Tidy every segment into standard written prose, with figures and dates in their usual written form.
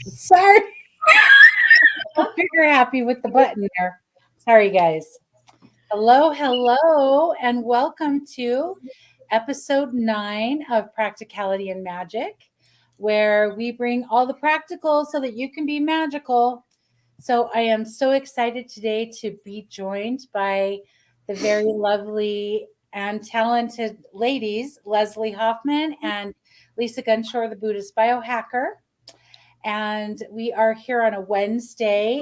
Sorry. I'm trigger happy with the button there. Sorry, guys. Hello, and welcome to episode 9 of Practicality and Magic, where we bring all the practical so that you can be magical. So I am so excited today to be joined by the very lovely and talented ladies, Leslie Hoffman and Lisa Gunshore, the Buddhist biohacker. And we are here on a Wednesday.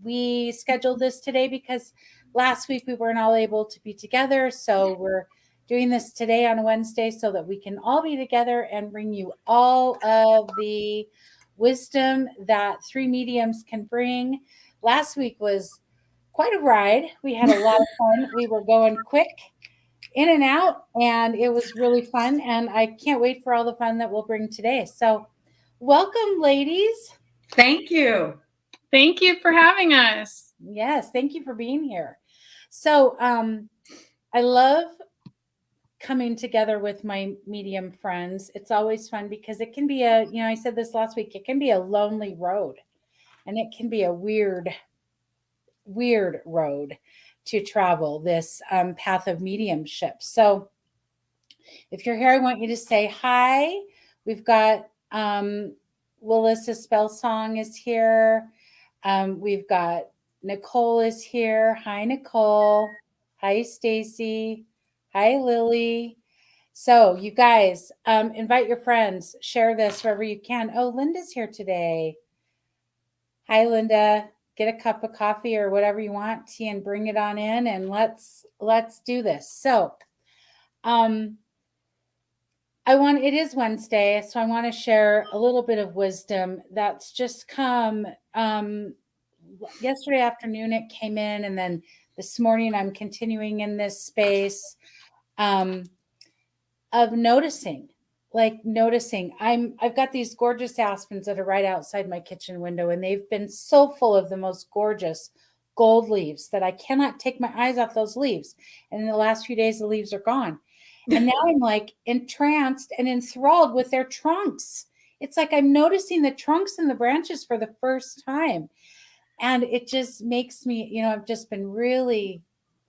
We scheduled this today because last week we weren't all able to be together. So we're doing this today on a Wednesday so that we can all be together and bring you all of the wisdom that three mediums can bring. Last week was quite a ride. We had a lot of fun. We were going quick in and out, and it was really fun. And I can't wait for all the fun that we'll bring today. So, welcome, ladies. Thank you. Thank you for having us. Yes, thank you for being here. So, I love coming together with my medium friends. It's always fun because it can be I said this last week, it can be a lonely road, and it can be a weird road to travel, this path of mediumship. So, if you're here, I want you to say hi. We've got Willis Spellsong is here. We've got Nicole is here. Hi, Nicole. Hi, Stacy. Hi, Lily. So, you guys, invite your friends. Share this wherever you can. Oh, Linda's here today. Hi, Linda. Get a cup of coffee or whatever you want, tea, and bring it on in, and let's do this. So, it is Wednesday, so I want to share a little bit of wisdom that's just come. Yesterday afternoon it came in, and then this morning I'm continuing in this space of noticing. I've got these gorgeous aspens that are right outside my kitchen window, and they've been so full of the most gorgeous gold leaves that I cannot take my eyes off those leaves. And in the last few days, the leaves are gone. And now I'm like entranced and enthralled with their trunks. It's like I'm noticing the trunks and the branches for the first time. And it just makes me, I've just been really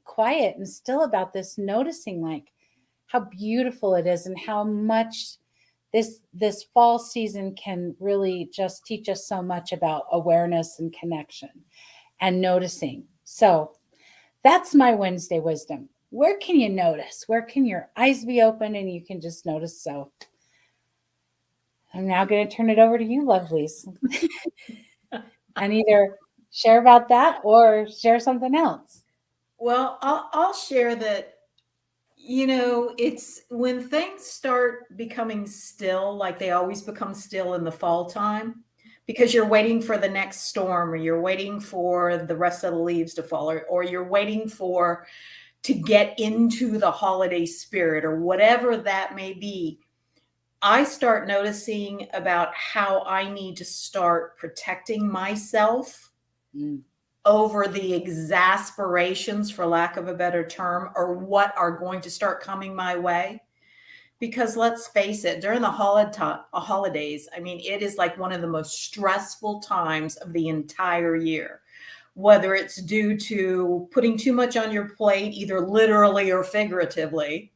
quiet and still about this, noticing like how beautiful it is and how much this fall season can really just teach us so much about awareness and connection and noticing. So that's my Wednesday wisdom. Where can you notice? Where can your eyes be open and you can just notice? So I'm now going to turn it over to you, lovelies. And either share about that or share something else. Well, I'll share that, it's when things start becoming still, like they always become still in the fall time, because you're waiting for the next storm, or you're waiting for the rest of the leaves to fall, or you're waiting to get into the holiday spirit, or whatever that may be. I start noticing about how I need to start protecting myself over the exasperations, for lack of a better term, or what are going to start coming my way. Because let's face it, during the holidays, I mean, it is like one of the most stressful times of the entire year. Whether it's due to putting too much on your plate, either literally or figuratively,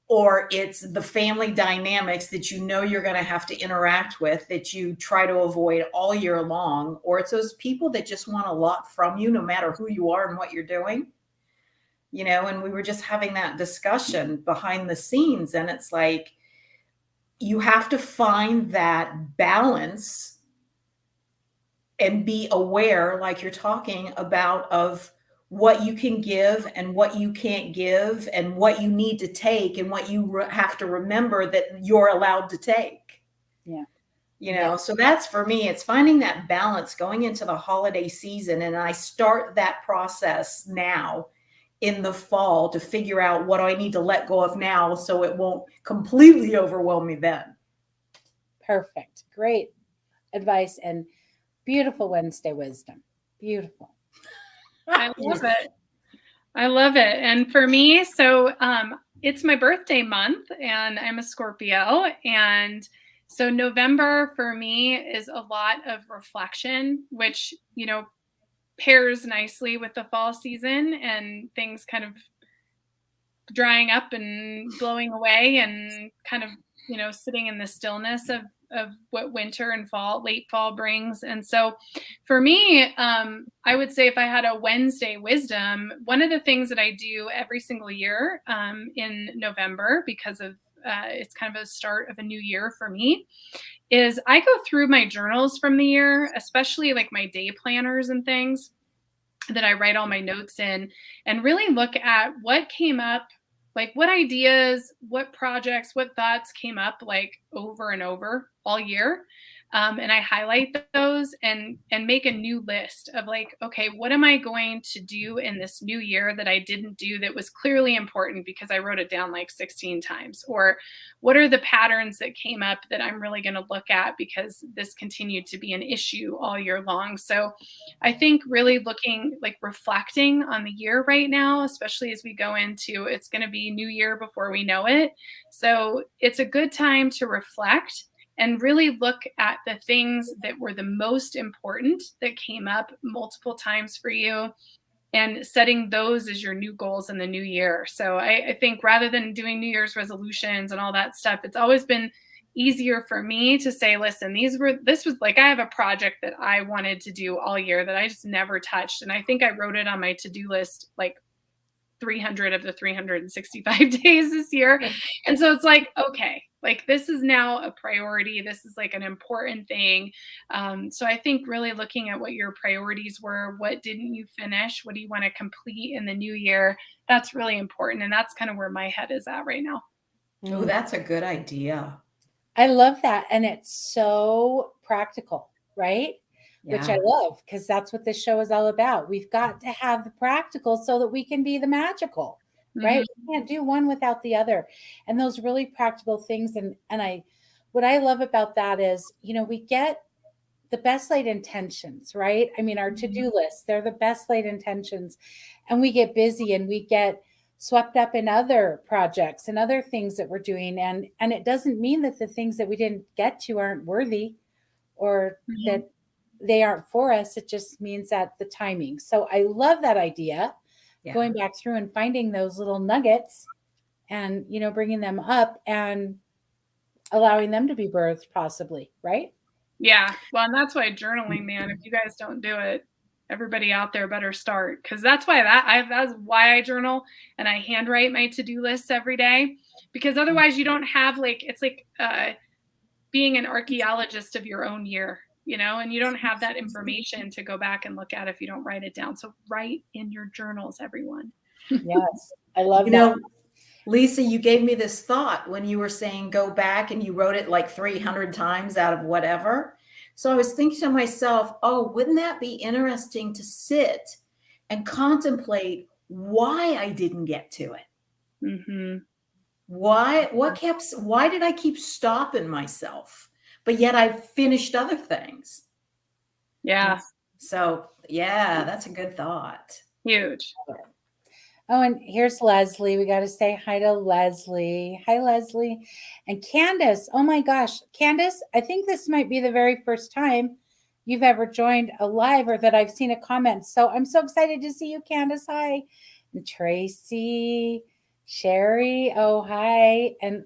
or it's the family dynamics that you're going to have to interact with that you try to avoid all year long, or it's those people that just want a lot from you, no matter who you are and what you're doing. And we were just having that discussion behind the scenes, and it's like, you have to find that balance and be aware, like you're talking about, of what you can give and what you can't give, and what you need to take and what you have to remember that you're allowed to take. Yeah. So that's, for me, it's finding that balance going into the holiday season. And I start that process now in the fall to figure out what I need to let go of now so it won't completely overwhelm me then. Perfect. Great advice and beautiful Wednesday wisdom. Beautiful. I love it. I love it. And for me, so it's my birthday month, and I'm a Scorpio. And So November for me is a lot of reflection, which, pairs nicely with the fall season and things kind of drying up and blowing away and kind of, sitting in the stillness of what winter and late fall brings. And so for me, I would say if I had a Wednesday wisdom, one of the things that I do every single year in November, because of it's kind of a start of a new year for me, is I go through my journals from the year, especially like my day planners and things that I write all my notes in, and really look at what came up, like what ideas, what projects, what thoughts came up like over and over all year. And I highlight those and make a new list of like, okay, what am I going to do in this new year that I didn't do that was clearly important because I wrote it down like 16 times? Or what are the patterns that came up that I'm really going to look at because this continued to be an issue all year long? So I think really looking, like reflecting on the year right now, especially as we go into, it's going to be new year before we know it. So it's a good time to reflect and really look at the things that were the most important that came up multiple times for you and setting those as your new goals in the new year. So I think rather than doing New Year's resolutions and all that stuff, it's always been easier for me to say, listen, this was like, I have a project that I wanted to do all year that I just never touched. And I think I wrote it on my to-do list like 300 of the 365 days this year. And so it's like, okay, like this is now a priority. This is like an important thing. So I think really looking at what your priorities were, what didn't you finish? What do you want to complete in the new year? That's really important. And that's kind of where my head is at right now. Oh, that's a good idea. I love that. And it's so practical, right? Which I love, because that's what this show is all about. We've got to have the practical so that we can be the magical, right? Mm-hmm. We can't do one without the other. And those really practical things. And what I love about that is, we get the best laid intentions, right? I mean, our to-do lists, they're the best laid intentions. And we get busy and we get swept up in other projects and other things that we're doing. And it doesn't mean that the things that we didn't get to aren't worthy or that they aren't for us. It just means that the timing. So I love that idea, going back through and finding those little nuggets and, bringing them up and allowing them to be birthed possibly, right? Yeah. Well, and that's why journaling, man, if you guys don't do it, everybody out there better start. Cause that's why I journal and I handwrite my to-do lists every day, because otherwise you don't have it's like being an archaeologist of your own year, and you don't have that information to go back and look at if you don't write it down. So write in your journals, everyone. Yes. I love that. Lisa, you gave me this thought when you were saying go back and you wrote it like 300 times out of whatever. So I was thinking to myself, oh, wouldn't that be interesting to sit and contemplate why I didn't get to it? Mm-hmm. Why did I keep stopping myself? But yet I finished other things. Yeah. So that's a good thought. Huge. Oh, and here's Leslie. We got to say hi to Leslie. Hi, Leslie. And Candace. Oh my gosh. Candace, I think this might be the very first time you've ever joined a live or that I've seen a comment. So I'm so excited to see you, Candace. Hi. And Tracy, Sherry. Oh, hi. And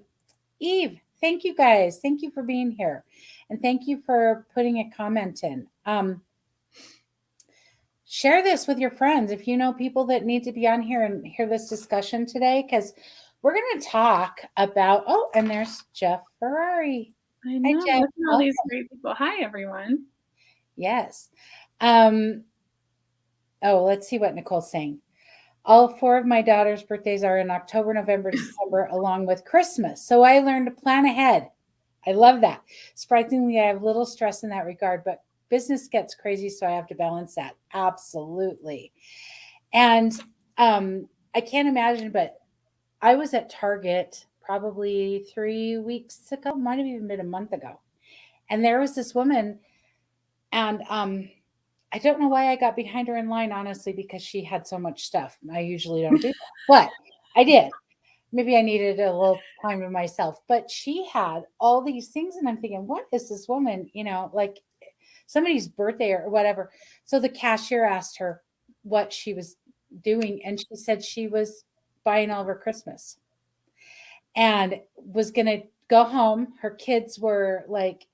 Eve. Thank you guys. Thank you for being here. And thank you for putting a comment in. Share this with your friends if you know people that need to be on here and hear this discussion today, because we're going to talk about, and there's Jeff Ferrari. I know. Hi, Jeff. Look at all these great people. Hi, everyone. Yes. Let's see what Nicole's saying. All 4 of my daughter's birthdays are in October, November, December, along with Christmas. So I learned to plan ahead. I love that. Surprisingly, I have little stress in that regard, but business gets crazy, so I have to balance that. Absolutely. And I can't imagine, but I was at Target probably 3 weeks ago, might have even been a month ago. And there was this woman, and I don't know why I got behind her in line, honestly, because she had so much stuff. I usually don't do that, but I did. maybe I needed a little time to myself. But she had all these things, and I'm thinking, what is this woman? Like somebody's birthday or whatever. So the cashier asked her what she was doing, and she said she was buying all of her Christmas and was going to go home. Her kids were like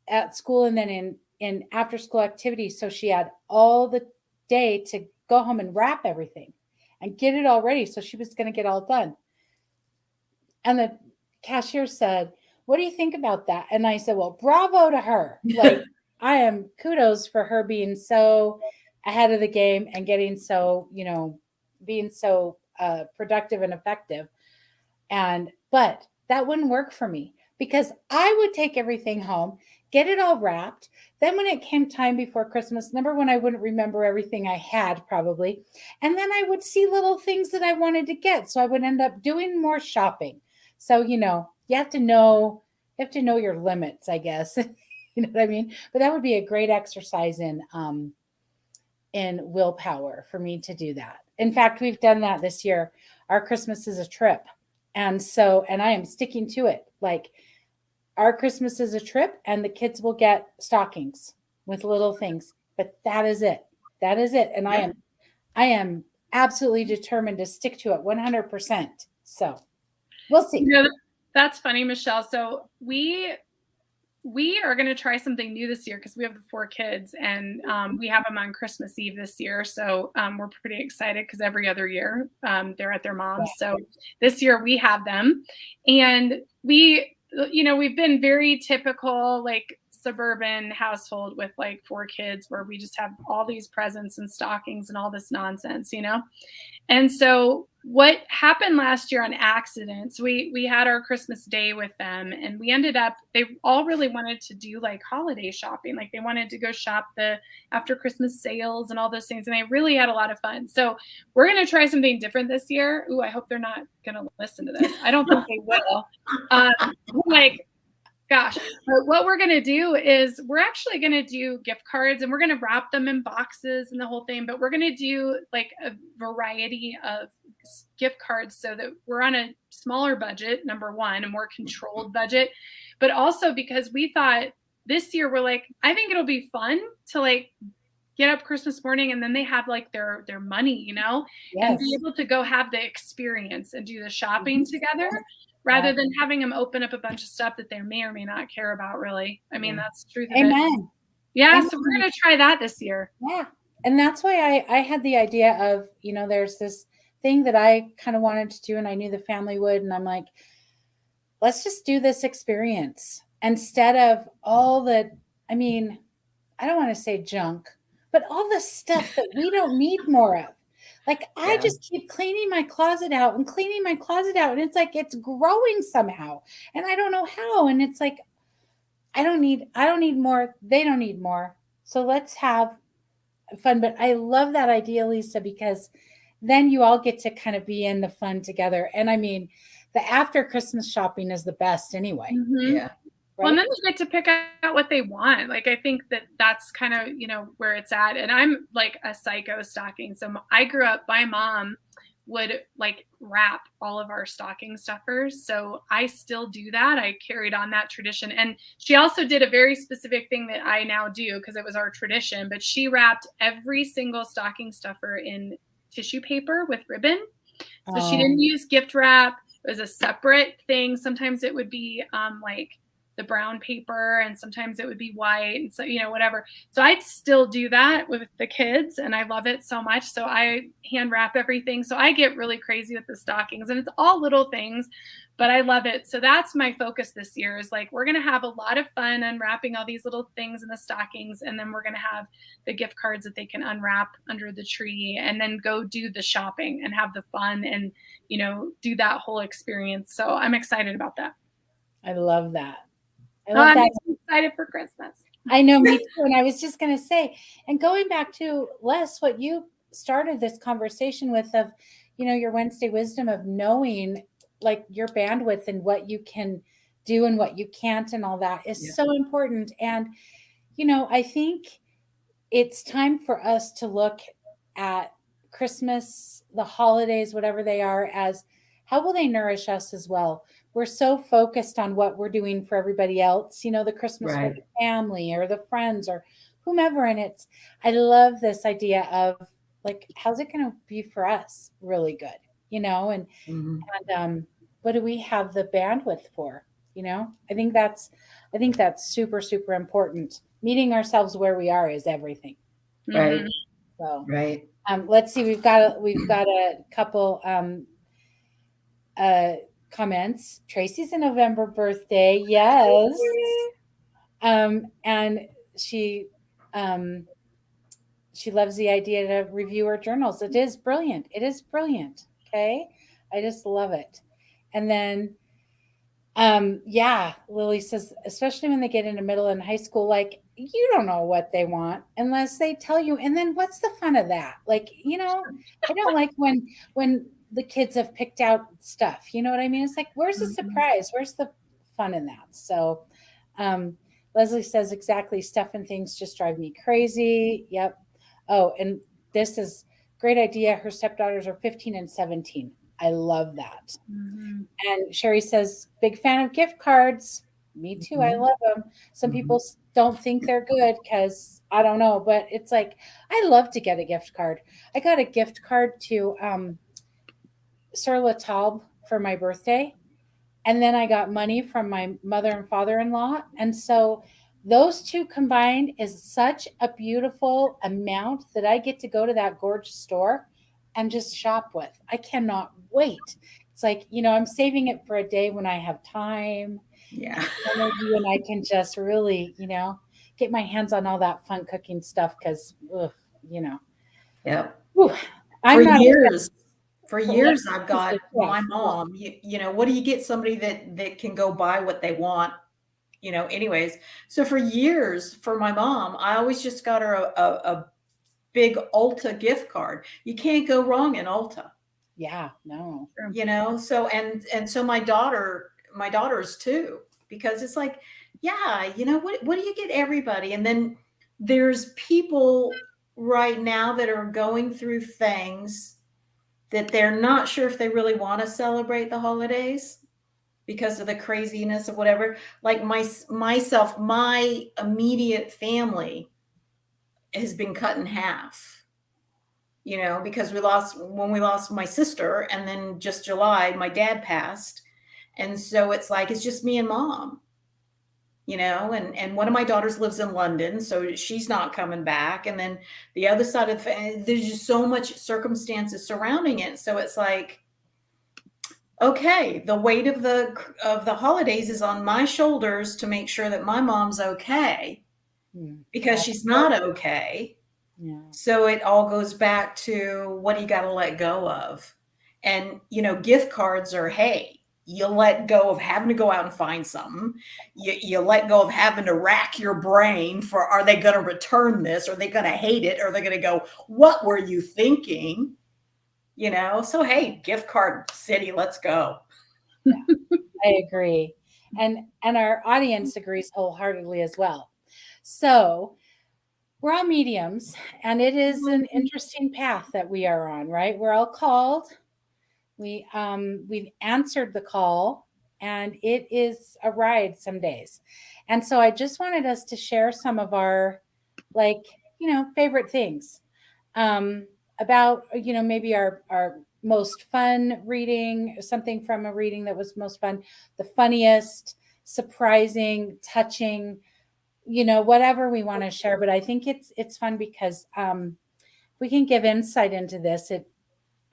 at school and then in after school activities, so she had all the day to go home and wrap everything and get it all ready, so she was going to get all done. And the cashier said, what do you think about that? And I said, well, bravo to her. Like, I am kudos for her being so ahead of the game and getting so, being so productive and effective. But that wouldn't work for me because I would take everything home, get it all wrapped. Then when it came time before Christmas, number one, I wouldn't remember everything I had probably. And then I would see little things that I wanted to get. So I would end up doing more shopping. So, you have to know your limits, I guess. You know what I mean? But that would be a great exercise in willpower for me to do that. In fact, we've done that this year. Our Christmas is a trip. And I am sticking to it. Like, our Christmas is a trip and the kids will get stockings with little things, but that is it. That is it. And I am absolutely determined to stick to it 100%. So we'll see. That's funny, Michelle. So we are going to try something new this year because we have the 4 kids and we have them on Christmas Eve this year. So we're pretty excited because every other year they're at their mom's. So this year we have them, and we've been very typical, like suburban household with like 4 kids where we just have all these presents and stockings and all this nonsense, And so what happened last year on accident, so we had our Christmas day with them, and we ended up, they all really wanted to do like holiday shopping. Like they wanted to go shop the after Christmas sales and all those things. And they really had a lot of fun. So we're going to try something different this year. Ooh, I hope they're not going to listen to this. I don't think they will. Gosh, but what we're going to do is we're actually going to do gift cards, and we're going to wrap them in boxes and the whole thing, but we're going to do like a variety of gift cards so that we're on a smaller budget, number one, a more controlled budget, but also because we thought this year we're like, I think it'll be fun to like get up Christmas morning and then they have like their money, and be able to go have the experience and do the shopping together. Rather than having them open up a bunch of stuff that they may or may not care about, really. I mean, that's the truth of it. Amen. Yeah, so we're going to try that this year. Yeah. And that's why I had the idea of, there's this thing that I kind of wanted to do and I knew the family would. And I'm like, let's just do this experience instead of all the, I don't want to say junk, but all the stuff that we don't need more of. Like I just keep cleaning my closet out and cleaning my closet out. And it's like, it's growing somehow. And I don't know how. And it's like, I don't need more. They don't need more. So let's have fun. But I love that idea, Lisa, because then you all get to kind of be in the fun together. And the after Christmas shopping is the best anyway. Mm-hmm. Yeah. Right? Well, and then they get to pick out what they want. Like, I think that's kind of, where it's at. And I'm like a psycho stocking. So I grew up, my mom would like wrap all of our stocking stuffers. So I still do that. I carried on that tradition. And she also did a very specific thing that I now do because it was our tradition, but she wrapped every single stocking stuffer in tissue paper with ribbon. So she didn't use gift wrap. It was a separate thing. Sometimes it would be like the brown paper, and sometimes it would be white, and so whatever. So I still do that with the kids, and I love it so much. So I hand wrap everything. So I get really crazy with the stockings, and it's all little things, but I love it. So that's my focus this year is like, we're going to have a lot of fun unwrapping all these little things in the stockings, and then we're going to have the gift cards that they can unwrap under the tree, and then go do the shopping and have the fun and do that whole experience. So I'm excited about that. I love that. I'm excited for Christmas. I know, me too. And I was just going to say, and going back to Les, what you started this conversation with of, your Wednesday wisdom of knowing like your bandwidth and what you can do and what you can't and all that is so important. And, I think it's time for us to look at Christmas, the holidays, whatever they are, as how will they nourish us as well? We're so focused on what we're doing for everybody else, the Christmas for Right. the family or the friends or whomever. And I love this idea of like, how's it going to be for us? Really good, and, Mm-hmm. what do we have the bandwidth for? I think that's super, super important. Meeting ourselves where we are is everything. Right. Mhm. So, Right. let's see. We've got a couple uh, comments. Tracy's a November birthday. Yes. And she um, she loves the idea to review her journals. It is brilliant. It is brilliant. Okay. I just love it. And then yeah, Lily says, especially when they get into middle and high school, like you don't know what they want unless they tell you. And then what's the fun of that? Like, I don't like when the kids have picked out stuff. You know what I mean? It's like, where's the surprise? Where's the fun in that? So um Leslie says exactly, stuff and things just drive me crazy. Yep. Oh, and this is great idea. Her stepdaughters are 15 and 17. I love that. Mhm. And Sherry says, big fan of gift cards. Me too. I Mhm. love them. Some Mhm. people don't think they're good because I don't know, but it's like, I love to get a gift card. I got a gift card to Sur La Table for my birthday. And then I got money from my mother and father in law. And so those two combined is such a beautiful amount that I get to go to that gorgeous store and just shop with. I cannot wait. It's like, I'm saving it for a day when I have time, Yeah. energy, and I can just really, get my hands on all that fun cooking stuff because, you know, Yep. whew, For I'm not a years, for chef, like, years, I've got seriously, my chef. mom. What do you get somebody that can go buy what they want? Anyways. So for years, for my mom, I always just got her a big Ulta gift card. You can't go wrong in Ulta. Yeah, no. So and so my daughters too, because it's like, yeah, what do you get everybody? And then there's people right now that are going through things that they're not sure if they really want to celebrate the holidays because of the craziness of whatever. Like myself, my immediate family has been cut in half, because when we lost my sister, and then just July, my dad passed. And so it's like, it's just me and mom, and one of my daughters lives in London, so she's not coming back. And then the other side of there's just so much circumstances surrounding it. So it's like, okay, the weight of the holidays is on my shoulders to make sure that my mom's okay, because she's not okay. Yeah. So it all goes back to, what do you got to let go of? And, gift cards are, hey, you let go of having to go out and find something. You let go of having to rack your brain for, are they going to return this? Are they going to hate it? Or are they going to go, what were you thinking? So, hey, gift card city, let's go. I agree. And our audience agrees wholeheartedly as well. So we're all mediums, and it is an interesting path that we are on, right? We're all called. We've answered the call, and it is a ride some days. And so I just wanted us to share some of our favorite things about maybe our most fun reading, something from a reading that was most fun, the funniest, surprising, touching, whatever we want to share. But I think it's fun because we can give insight into this.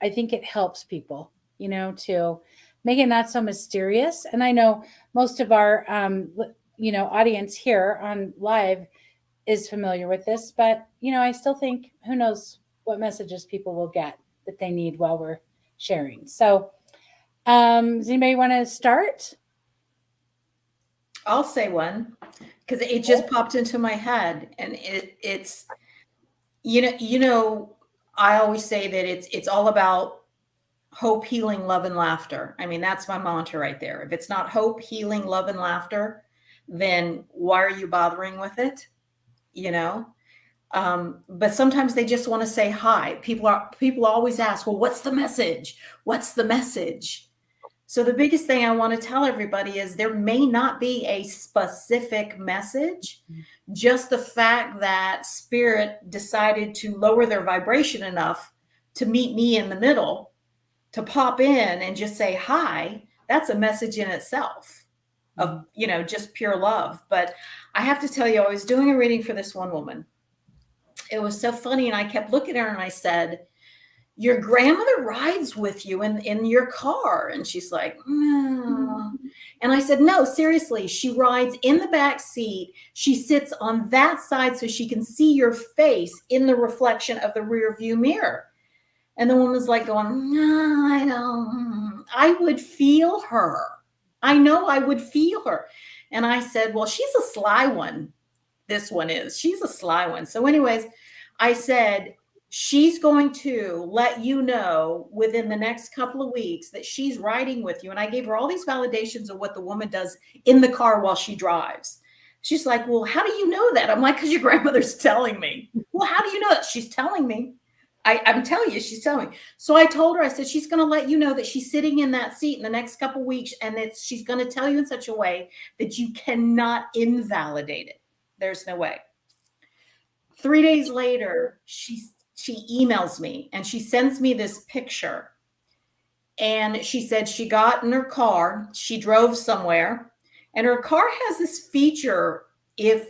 I think it helps people, to make it not so mysterious. And I know most of our audience here on live is familiar with this, but I still think, who knows what messages people will get that they need while we're sharing. So does anybody want to start? I'll say one, because it just popped into my head, and it's I always say that it's all about hope, healing, love, and laughter. I mean, that's my mantra right there. If it's not hope, healing, love, and laughter, then why are you bothering with it? But sometimes they just want to say hi. People always ask, well, what's the message? What's the message? So the biggest thing I want to tell everybody is there may not be a specific message, just the fact that spirit decided to lower their vibration enough to meet me in the middle, to pop in and just say hi. That's a message in itself of, just pure love. But I have to tell you, I was doing a reading for this one woman. It was so funny. And I kept looking at her and I said, your grandmother rides with you in your car. And she's like, no. And I said, no, seriously, she rides in the back seat. She sits on that side so she can see your face in the reflection of the rear view mirror. And the woman's like going, no, I don't. I would feel her. I know I would feel her. And I said, well, she's a sly one. This one is. She's a sly one. So anyways, I said, she's going to let you know within the next couple of weeks that she's riding with you. And I gave her all these validations of what the woman does in the car while she drives. She's like, well, how do you know that? I'm like, because your grandmother's telling me. Well, how do you know that? She's telling me. I'm telling you, she's telling me. So I told her, I said, she's going to let you know that she's sitting in that seat in the next couple of weeks. And that she's going to tell you in such a way that you cannot invalidate it. There's no way. 3 days later, she emails me and she sends me this picture. And she said she got in her car, she drove somewhere, and her car has this feature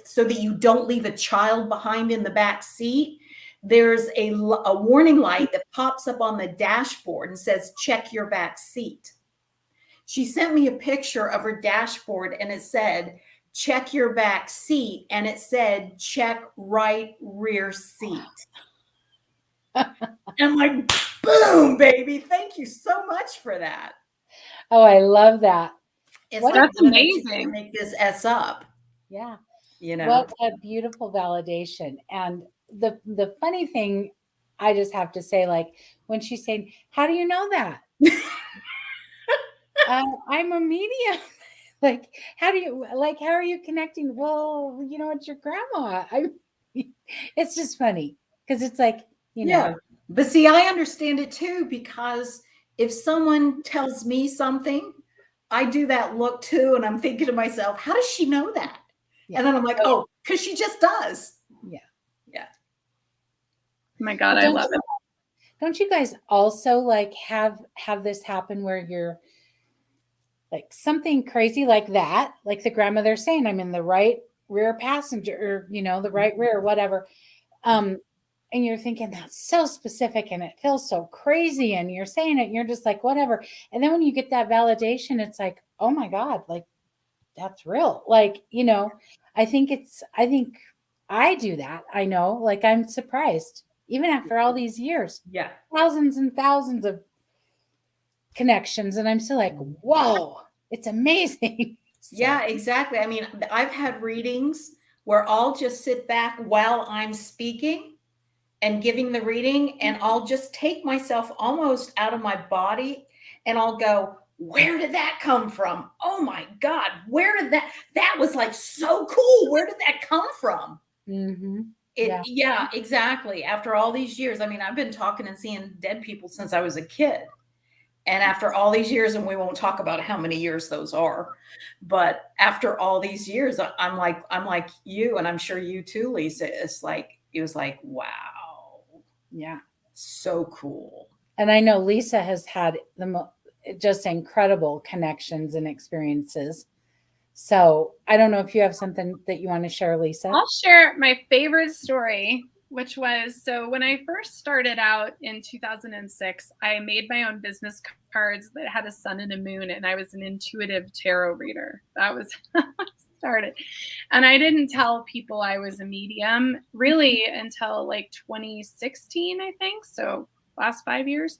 so that you don't leave a child behind in the back seat. There's a warning light that pops up on the dashboard and says, check your back seat. She sent me a picture of her dashboard and it said, check your back seat. And it said, check right rear seat. And I'm like, boom, baby. Thank you so much for that. Oh, I love that. That's amazing. Make this S up. Yeah. What a beautiful validation. And the funny thing, I just have to say, like, when she's saying, how do you know that? I'm a medium. Like, how are you connecting? Well, it's your grandma. It's just funny because it's like, Yeah. But see, I understand it too, because if someone tells me something, I do that look too. And I'm thinking to myself, how does she know that? Yeah. And then I'm like, oh, because she just does. Yeah. Yeah. Oh my God, I love it. Don't you guys also like have this happen where you're like something crazy like that, like the grandmother saying, I'm in the right rear passenger, or the right rear, whatever. And you're thinking that's so specific and it feels so crazy, and you're saying it and you're just like, whatever. And then when you get that validation, it's like, oh my God, like that's real. Like, I think I do that. I know, like I'm surprised even after all these years, thousands and thousands of connections. And I'm still like, whoa, it's amazing. Yeah, exactly. I mean, I've had readings where I'll just sit back while I'm speaking and giving the reading, and I'll just take myself almost out of my body and I'll go, where did that come from? Oh my God, where did that was like so cool. Where did that come from? Mm-hmm. Yeah, exactly. After all these years, I mean, I've been talking and seeing dead people since I was a kid. And after all these years, and we won't talk about how many years those are, but after all these years, I'm like you, and I'm sure you too, Lisa. It was like, wow. Yeah. So cool. And I know Lisa has had just incredible connections and experiences. So I don't know if you have something that you want to share, Lisa. I'll share my favorite story, which was, so when I first started out in 2006, I made my own business cards that had a sun and a moon, and I was an intuitive tarot reader. That was how I started. And I didn't tell people I was a medium really until like 2016, I think. So last 5 years.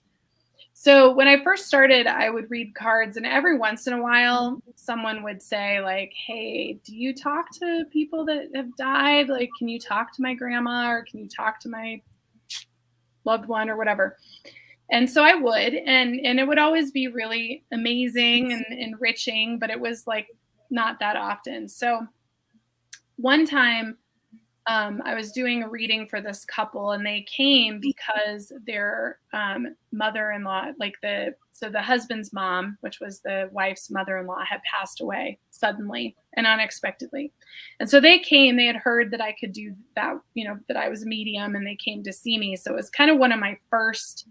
So when I first started, I would read cards, and every once in a while, someone would say like, hey, do you talk to people that have died? Like, can you talk to my grandma, or can you talk to my loved one, or whatever? And so I would, and it would always be really amazing and enriching, but it was like not that often. So one time I was doing a reading for this couple, and they came because their mother-in-law, so the husband's mom, which was the wife's mother-in-law, had passed away suddenly and unexpectedly. And so they came, they had heard that I could do that, that I was a medium, and they came to see me. So it was kind of one of my first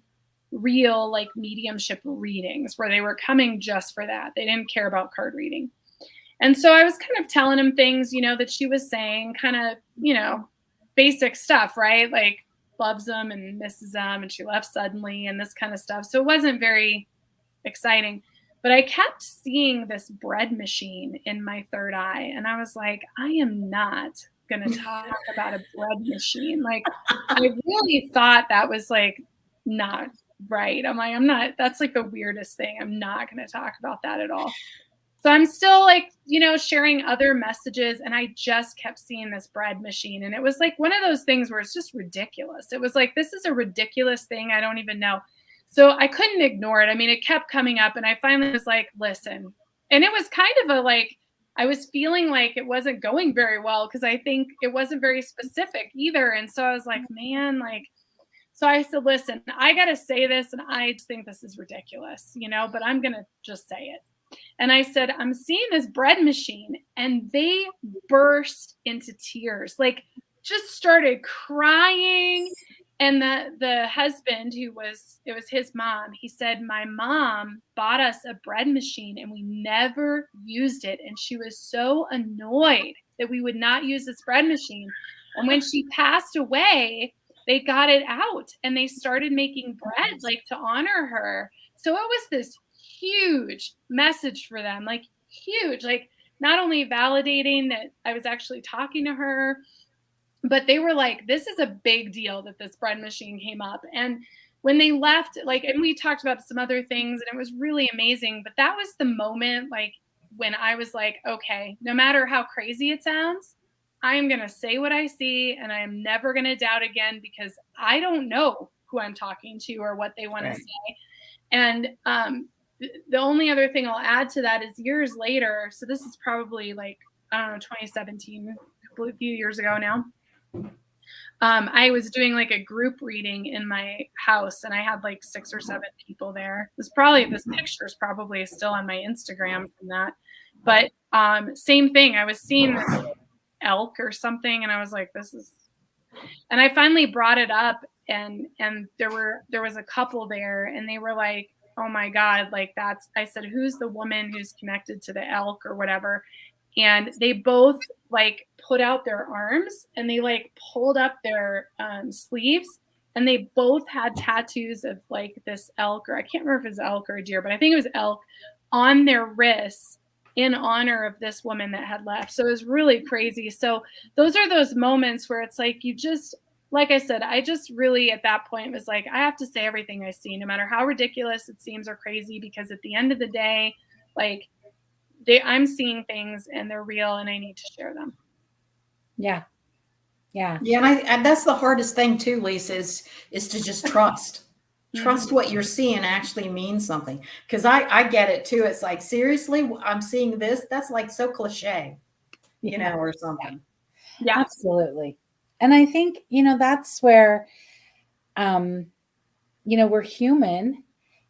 real like mediumship readings where they were coming just for that. They didn't care about card reading. And so I was kind of telling him things, that she was saying, kind of, basic stuff, right? Like loves them and misses them, and she left suddenly and this kind of stuff. So it wasn't very exciting. But I kept seeing this bread machine in my third eye. And I was like, I am not going to talk about a bread machine. Like, I really thought that was like not right. I'm not, that's like the weirdest thing. I'm not going to talk about that at all. So I'm still like, sharing other messages, and I just kept seeing this bread machine. And it was like one of those things where it's just ridiculous. It was like, this is a ridiculous thing. I don't even know. So I couldn't ignore it. I mean, it kept coming up, and I finally was like, listen. And it was kind of I was feeling like it wasn't going very well because I think it wasn't very specific either. And so I was like, man, so I said, listen, I got to say this, and I just think this is ridiculous, but I'm going to just say it. And I said, I'm seeing this bread machine, and they burst into tears, like just started crying. And the husband, it was his mom, he said, my mom bought us a bread machine and we never used it. And she was so annoyed that we would not use this bread machine. And when she passed away, they got it out and they started making bread like to honor her. So it was this huge message for them, like huge, like not only validating that I was actually talking to her, but they were like, this is a big deal that this bread machine came up. And when they left, and we talked about some other things, and it was really amazing. But that was the moment, when I was like, okay, no matter how crazy it sounds, I am going to say what I see, and I am never going to doubt again, because I don't know who I'm talking to or what they want to say. And the only other thing I'll add to that is years later. So this is probably 2017, a few years ago now. I was doing a group reading in my house, and I had 6 or 7 people there. This picture is probably still on my Instagram from that. But same thing. I was seeing this elk or something, and I was like, this is. And I finally brought it up, and there was a couple there, and they were like, oh my God, I said, who's the woman who's connected to the elk or whatever? And they both put out their arms, and they pulled up their sleeves, and they both had tattoos of this elk, or I can't remember if it's elk or a deer, but I think it was elk, on their wrists in honor of this woman that had left. So it was really crazy. So those are those moments where it's you just, like I said, I just really at that point was I have to say everything I see, no matter how ridiculous it seems or crazy, because at the end of the day, I'm seeing things and they're real, and I need to share them. Yeah. Yeah. Yeah. And that's the hardest thing too, Lisa, is to just trust. Trust what you're seeing actually means something. Because I get it too. It's seriously, I'm seeing this. That's so cliche, or something. Yeah, absolutely. And I think, that's where, we're human.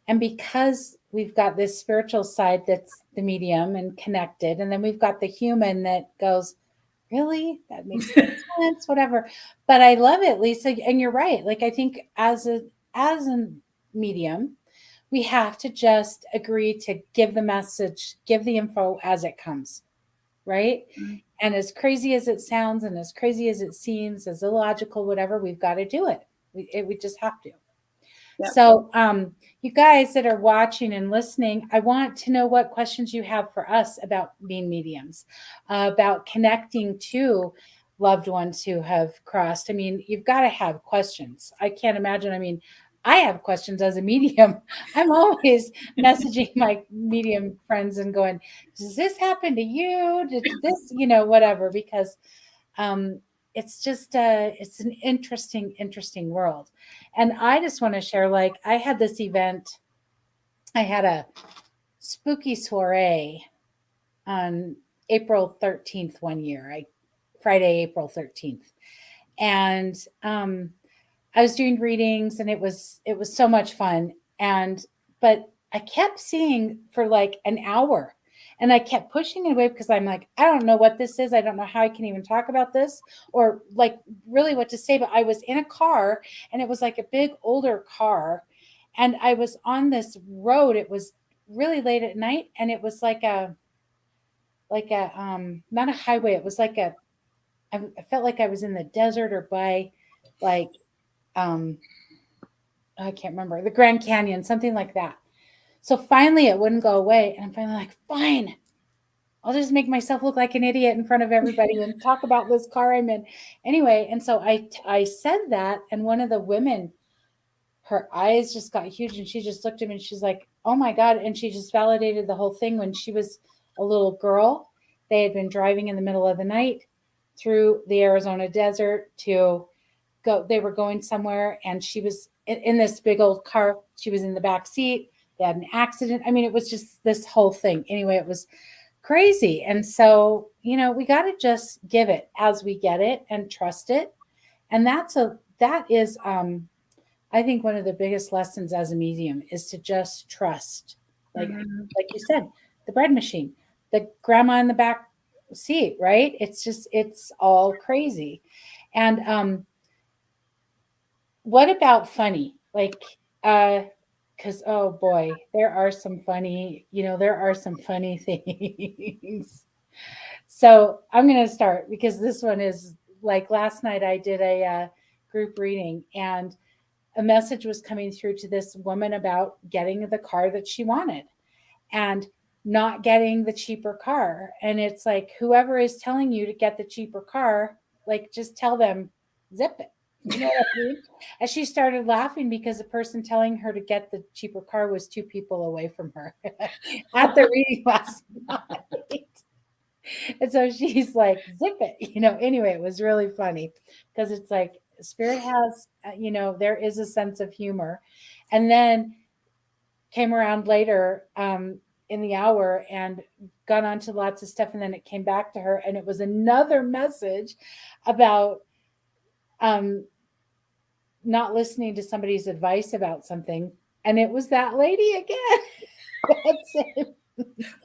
And because we've got this spiritual side that's the medium and connected, and then we've got the human that goes, really? That makes sense, whatever. But I love it, Lisa. And you're right. I think as a medium, we have to just agree to give the message, give the info as it comes. Right. Mm-hmm. And as crazy as it sounds, and as crazy as it seems, as illogical, whatever, we've got to do it. We just have to. Yep. So you guys that are watching and listening, I want to know what questions you have for us about being mediums, about connecting to loved ones who have crossed. I mean, you've got to have questions. I can't imagine. I mean, I have questions as a medium. I'm always messaging my medium friends and going, does this happen to you? Did this, whatever, because it's just it's an interesting world. And I just want to share, I had this event, I had a spooky soiree on April 13th one year. I Friday, April 13th. And I was doing readings, and it was so much fun. But I kept seeing for like an hour, and I kept pushing it away because I'm like, I don't know what this is. I don't know how I can even talk about this or like really what to say. But I was in a car, and it was like a big older car, and I was on this road. It was really late at night, and it was like a not a highway. It was like I felt like I was in the desert or by like I can't remember, the Grand Canyon, something like that. So finally it wouldn't go away. And I'm finally like, fine, I'll just make myself look like an idiot in front of everybody and talk about this car I'm in. Anyway, and so I said that, and one of the women, her eyes just got huge, and she just looked at me and she's like, oh my God. And she just validated the whole thing. When she was a little girl, they had been driving in the middle of the night through the Arizona desert to go. They were going somewhere, and she was in this big old car. She was in the back seat. They had an accident. I mean, it was just this whole thing. Anyway, it was crazy. And so, we got to just give it as we get it and trust it. And that is, I think one of the biggest lessons as a medium is to just trust. Like you said, the bread machine, the grandma in the back seat, right? It's all crazy. And what about funny? Like, because oh boy, there are some funny things. So I'm going to start because this one is like last night I did a group reading, and a message was coming through to this woman about getting the car that she wanted and not getting the cheaper car. And it's like, whoever is telling you to get the cheaper car, like just tell them, zip it. You know what I mean? And she started laughing because the person telling her to get the cheaper car was 2 people away from her at the reading last night. And so she's like, zip it. Anyway, it was really funny because it's like spirit has, there is a sense of humor. And then came around later in the hour and got onto lots of stuff. And then it came back to her, and it was another message about not listening to somebody's advice about something. And it was that lady again. That's it.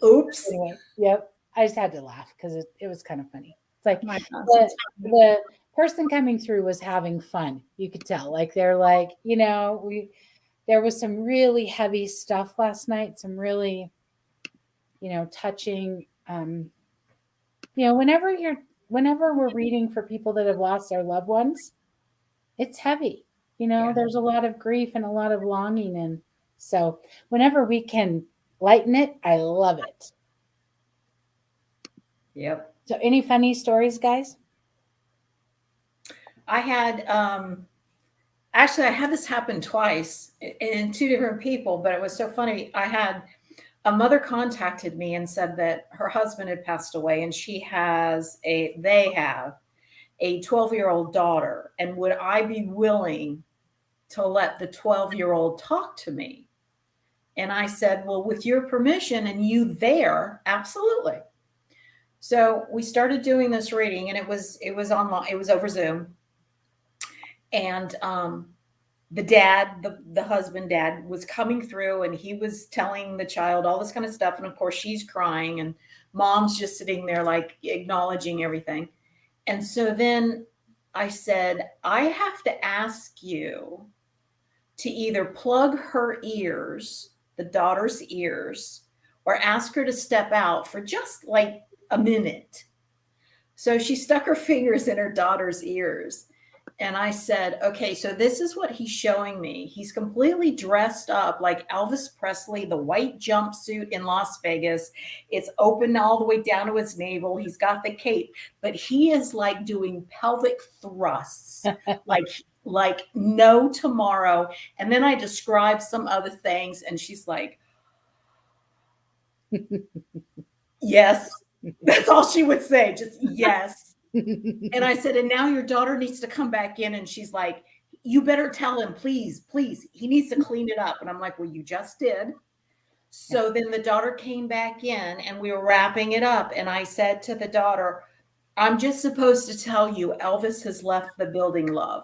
Oops. Anyway, yep. I just had to laugh because it was kind of funny. It's like the person coming through was having fun. You could tell. Like they're like, there was some really heavy stuff last night, some really, touching. Whenever we're reading for people that have lost their loved ones, it's heavy. There's a lot of grief and a lot of longing. And so whenever we can lighten it, I love it. Yep. So any funny stories, guys? I had, actually, I had this happen twice in 2 different people, but it was so funny. I had a mother contacted me and said that her husband had passed away, and they have a 12-year-old daughter. And would I be willing to let the 12-year-old talk to me? And I said, well, with your permission and you there, absolutely. So we started doing this reading, and it was online. It was over Zoom. And the dad, the husband dad, was coming through, and he was telling the child all this kind of stuff. And of course she's crying, and mom's just sitting there like acknowledging everything. And so then I said, I have to ask you to either plug her ears, the daughter's ears, or ask her to step out for just like a minute. So she stuck her fingers in her daughter's ears. And I said, okay, so this is what he's showing me. He's completely dressed up like Elvis Presley, the white jumpsuit in Las Vegas. It's open all the way down to his navel. He's got the cape, but he is like doing pelvic thrusts, like no tomorrow. And then I described some other things, and she's like, yes. That's all she would say, just yes. And I said, and now your daughter needs to come back in. And she's like, you better tell him, please, he needs to clean it up. And I'm like, well, you just did. So then the daughter came back in, and we were wrapping it up. And I said to the daughter, I'm just supposed to tell you, Elvis has left the building, love.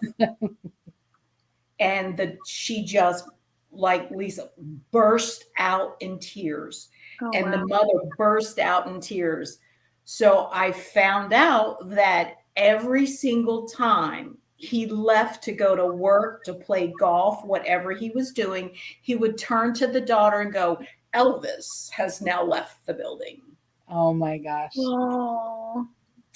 And she just, like Lisa, burst out in tears. Oh, And wow. the mother burst out in tears. So I found out that every single time he left to go to work, to play golf, whatever he was doing, he would turn to the daughter and go, Elvis has now left the building. Oh my gosh. Oh,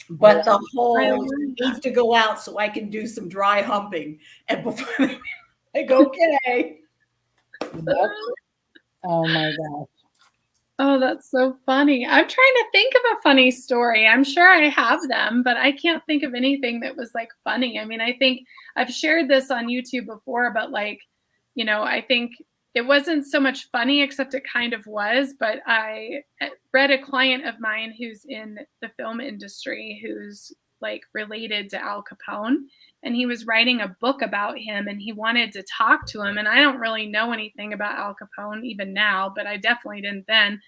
But the I whole, love he that. needs to go out so I can do some dry humping. And before they go, okay. Yep. Oh my gosh. Oh, that's so funny. I'm trying to think of a funny story. I'm sure I have them, but I can't think of anything that was like funny. I mean, I think I've shared this on YouTube before, but like, I think it wasn't so much funny, except it kind of was. But I read a client of mine who's in the film industry who's like related to Al Capone. And he was writing a book about him and he wanted to talk to him. And I don't really know anything about Al Capone even now, but I definitely didn't then.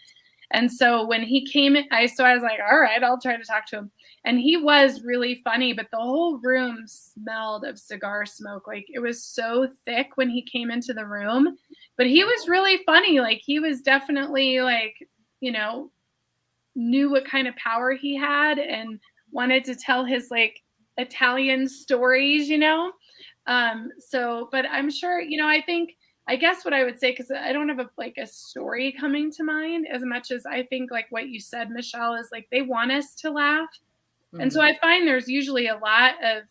And so when he came in, I was like, all right, I'll try to talk to him. And he was really funny, but the whole room smelled of cigar smoke. Like it was so thick when he came into the room, but he was really funny. Like he was definitely like, knew what kind of power he had and wanted to tell his like Italian stories, but I'm sure, I guess what I would say, because I don't have a story coming to mind as much as I think like what you said, Michelle, is like they want us to laugh. And so I find there's usually a lot of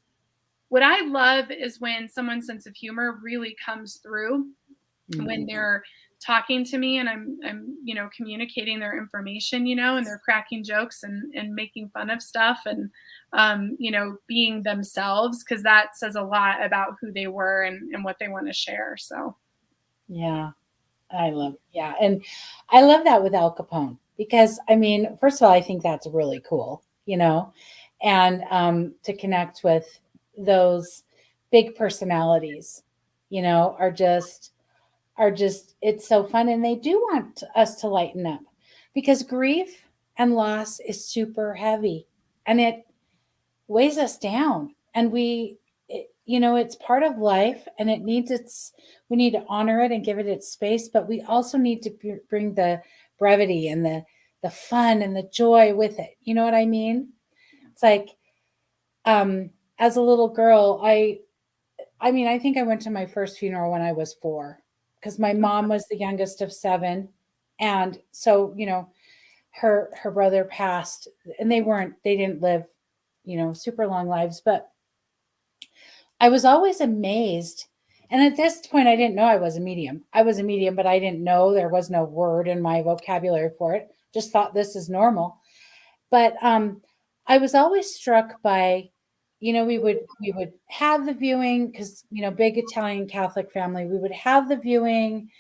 what I love is when someone's sense of humor really comes through when they're talking to me and I'm communicating their information, and they're cracking jokes and making fun of stuff and, being themselves, because that says a lot about who they were and what they want to share. So. Yeah. Yeah. And I love that with Al Capone because I mean, first of all, I think that's really cool, and to connect with those big personalities, are just it's so fun and they do want us to lighten up because grief and loss is super heavy and it weighs us down and it's part of life and we need to honor it and give it its space, but we also need to bring the brevity and the fun and the joy with it. You know what I mean? It's like as a little girl, I mean, I think I went to my first funeral when I was 4 because my mom was the youngest of 7. And so, her brother passed and they didn't live, super long lives, but I was always amazed. And at this point, I didn't know I was a medium. I was a medium, but I didn't know there was no word in my vocabulary for it. Just thought this is normal. But I was always struck by, we would have the viewing because, big Italian Catholic family, we would have the viewing,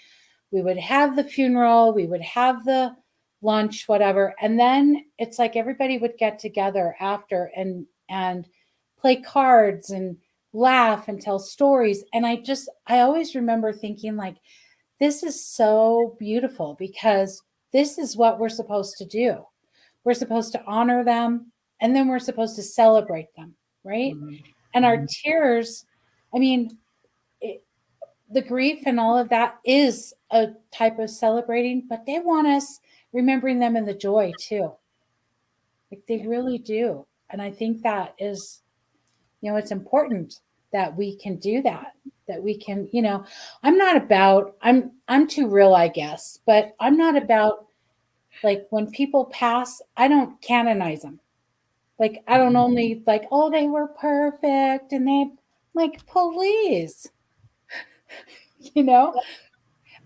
we would have the funeral, we would have the lunch, whatever. And then it's like everybody would get together after and play cards and laugh and tell stories. And I always remember thinking like, this is so beautiful because this is what we're supposed to do. We're supposed to honor them and then we're supposed to celebrate them, right? And our tears, I mean, the grief and all of that is a type of celebrating, but they want us remembering them in the joy too. Like they really do. And I think that is, it's important that we can do that we can, I'm too real, I guess, but I'm not about like when people pass, I don't canonize them. Like I don't only like, oh, they were perfect and they like, please,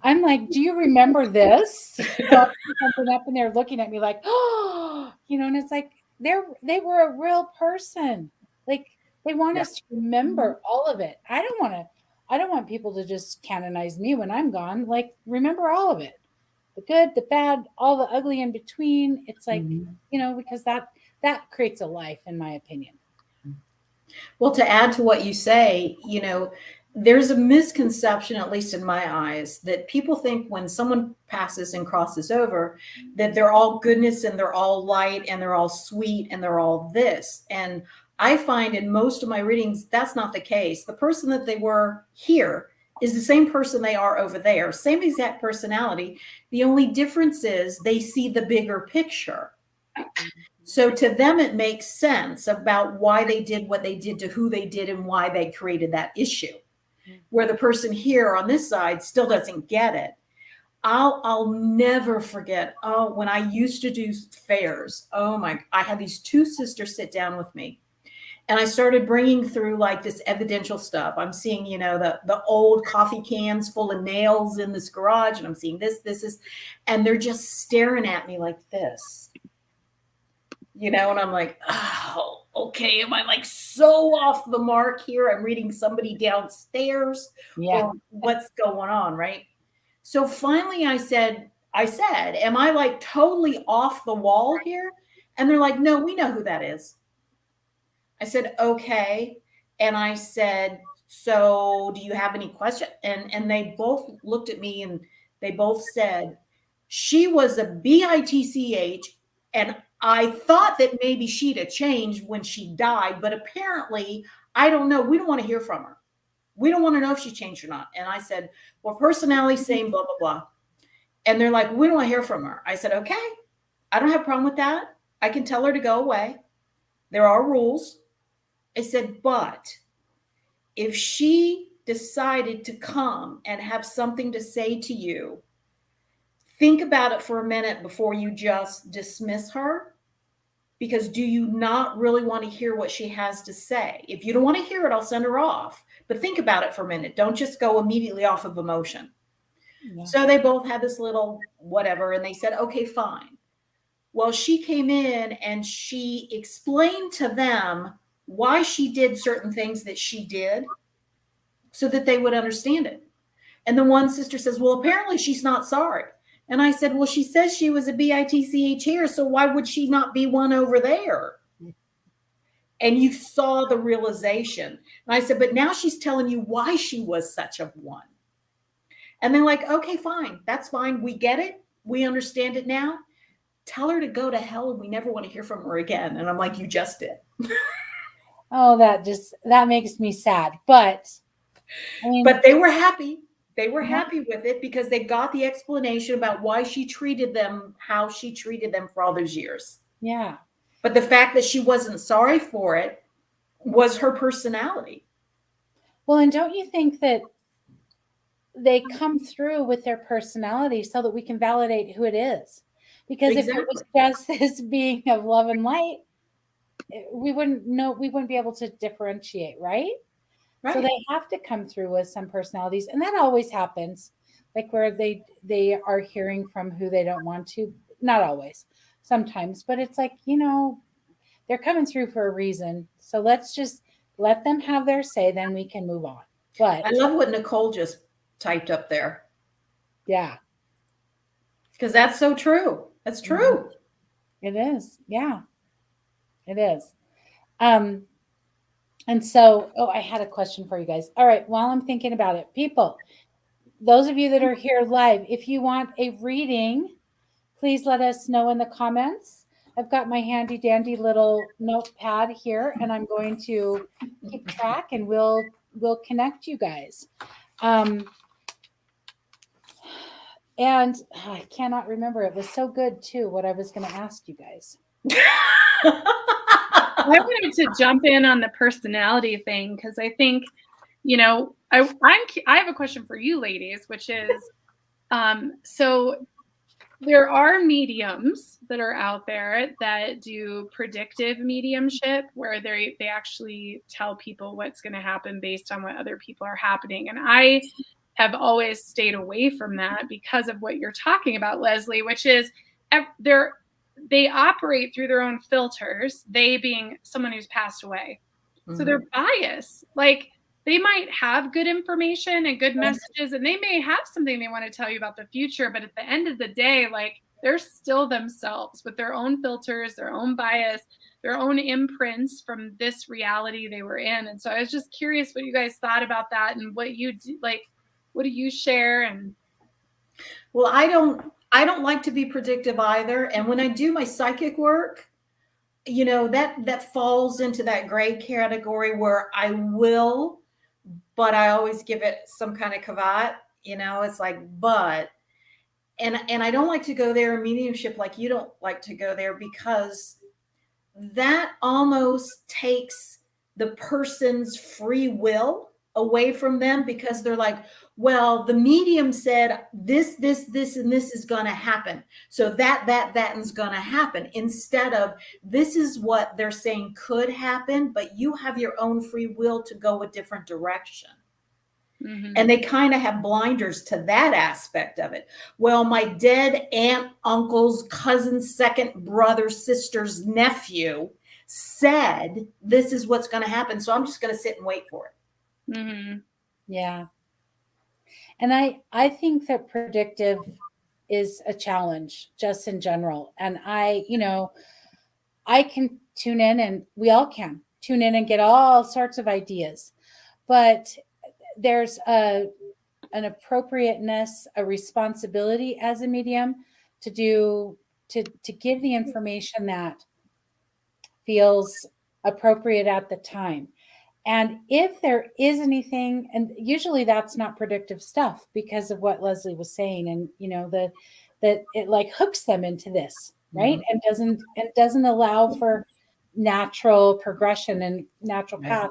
I'm like, do you remember this? Something up and they're looking at me like, oh, and it's like they were a real person. Like they want us to remember all of it. I don't want people to just canonize me when I'm gone. Like remember all of it. The good, the bad, all the ugly in between. It's like, because that creates a life, in my opinion. Well, to add to what you say, there's a misconception, at least in my eyes, that people think when someone passes and crosses over, that they're all goodness and they're all light and they're all sweet and they're all this. And I find in most of my readings, that's not the case. The person that they were here is the same person they are over there, same exact personality. The only difference is they see the bigger picture. So to them, it makes sense about why they did what they did to who they did and why they created that issue. Where the person here on this side still doesn't get it. I'll never forget. Oh, when I used to do fairs, I had these two sisters sit down with me, and I started bringing through like this evidential stuff. I'm seeing, the old coffee cans full of nails in this garage, and I'm seeing this is, and they're just staring at me like this, and I'm like, oh, okay, am I like so off the mark here? I'm reading somebody downstairs, or what's going on, right? So finally I said, am I like totally off the wall here? And they're like, no, we know who that is. I said, okay. And I said, so do you have any question? And they both looked at me and they both said, she was a BITCH, and I thought that maybe she'd have changed when she died, but apparently, I don't know. We don't want to hear from her. We don't want to know if she changed or not. And I said, well, personality, same, blah, blah, blah. And they're like, we don't want to hear from her. I said, okay, I don't have a problem with that. I can tell her to go away. There are rules. I said, but if she decided to come and have something to say to you, think about it for a minute before you just dismiss her. Because do you not really want to hear what she has to say? If you don't want to hear it, I'll send her off. But think about it for a minute. Don't just go immediately off of emotion. Yeah. So they both had this little whatever, and they said, okay, fine. Well, she came in and she explained to them why she did certain things that she did so that they would understand it. And the one sister says, well, apparently she's not sorry. And I said, well, she says she was a BITCH here, so why would she not be one over there? And you saw the realization. And I said, but now she's telling you why she was such a one. And they're like, okay, fine. That's fine. We get it. We understand it now. Tell her to go to hell, and we never want to hear from her again. And I'm like, you just did. Oh, that makes me sad. But but they were happy. They were happy with it because they got the explanation about why she treated them, how she treated them for all those years. Yeah. But the fact that she wasn't sorry for it was her personality. Well, and don't you think that they come through with their personality so that we can validate who it is? Because if it was just this being of love and light, we wouldn't be able to differentiate, right? Right. So they have to come through with some personalities. And that always happens, like where they are hearing from who they don't want to. Not always, sometimes. But it's like, they're coming through for a reason. So let's just let them have their say. Then we can move on. But I love what Nicole just typed up there. Yeah. Because that's so true. That's true. It is. Yeah. It is. And so, I had a question for you guys. All right. While I'm thinking about it, people, those of you that are here live, if you want a reading, please let us know in the comments. I've got my handy dandy little notepad here, and I'm going to keep track, and we'll connect you guys. And I cannot remember. It was so good too, what I was going to ask you guys. I wanted to jump in on the personality thing because I think, I have a question for you ladies, which is, so there are mediums that are out there that do predictive mediumship, where they actually tell people what's going to happen based on what other people are happening. And I have always stayed away from that because of what you're talking about, Leslie, which is they operate through their own filters, they being someone who's passed away. Mm-hmm. So they're biased. Like, they might have good information and good messages, and they may have something they want to tell you about the future, but at the end of the day, like, they're still themselves with their own filters, their own bias. their own imprints from this reality they were in. And so I was just curious what you guys thought about that and what you do, like, what do you share? And Well, I don't like to be predictive either. And when I do my psychic work, you know, that falls into that gray category where I will, but I always give it some kind of caveat, you know, it's like, but, and I don't like to go there in mediumship like you don't like to go there, because that almost takes the person's free will away from them, because they're like, well, the medium said this, and this is going to happen. So that is going to happen, instead of this is what they're saying could happen, but you have your own free will to go a different direction. And they kind of have blinders to that aspect of it. Well, my dead aunt, uncle's cousin's second brother, sister's nephew said this is what's going to happen, so I'm just going to sit and wait for it. Yeah. And I think that predictive is a challenge just in general. And I can tune in, and we all can tune in and get all sorts of ideas, but there's an appropriateness, a responsibility as a medium to give the information that feels appropriate at the time. And if there is anything, and usually that's not predictive stuff because of what Leslie was saying, and that it like hooks them into this, right? And doesn't allow for natural progression and natural path.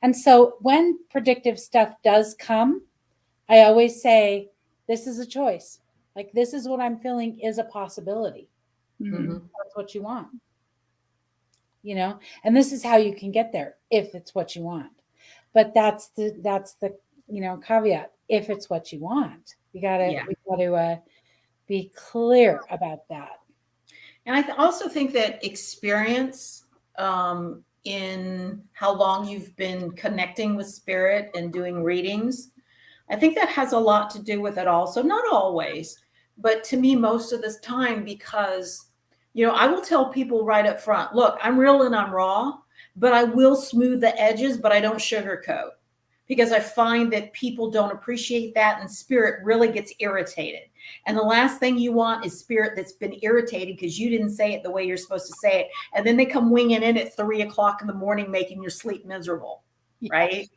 And so when predictive stuff does come, I always say, this is a choice. Like, this is what I'm feeling is a possibility. That's what you want. And this is how you can get there if it's what you want. But that's the caveat. If it's what you want, we gotta be clear about that. And I also think that experience in how long you've been connecting with spirit and doing readings, I think that has a lot to do with it also. Not always, but to me, most of this time, because I will tell people right up front, look, I'm real and I'm raw, but I will smooth the edges, but I don't sugarcoat, because I find that people don't appreciate that, and spirit really gets irritated. And the last thing you want is spirit that's been irritated because you didn't say it the way you're supposed to say it. And then they come winging in at 3:00 in the morning, making your sleep miserable, right?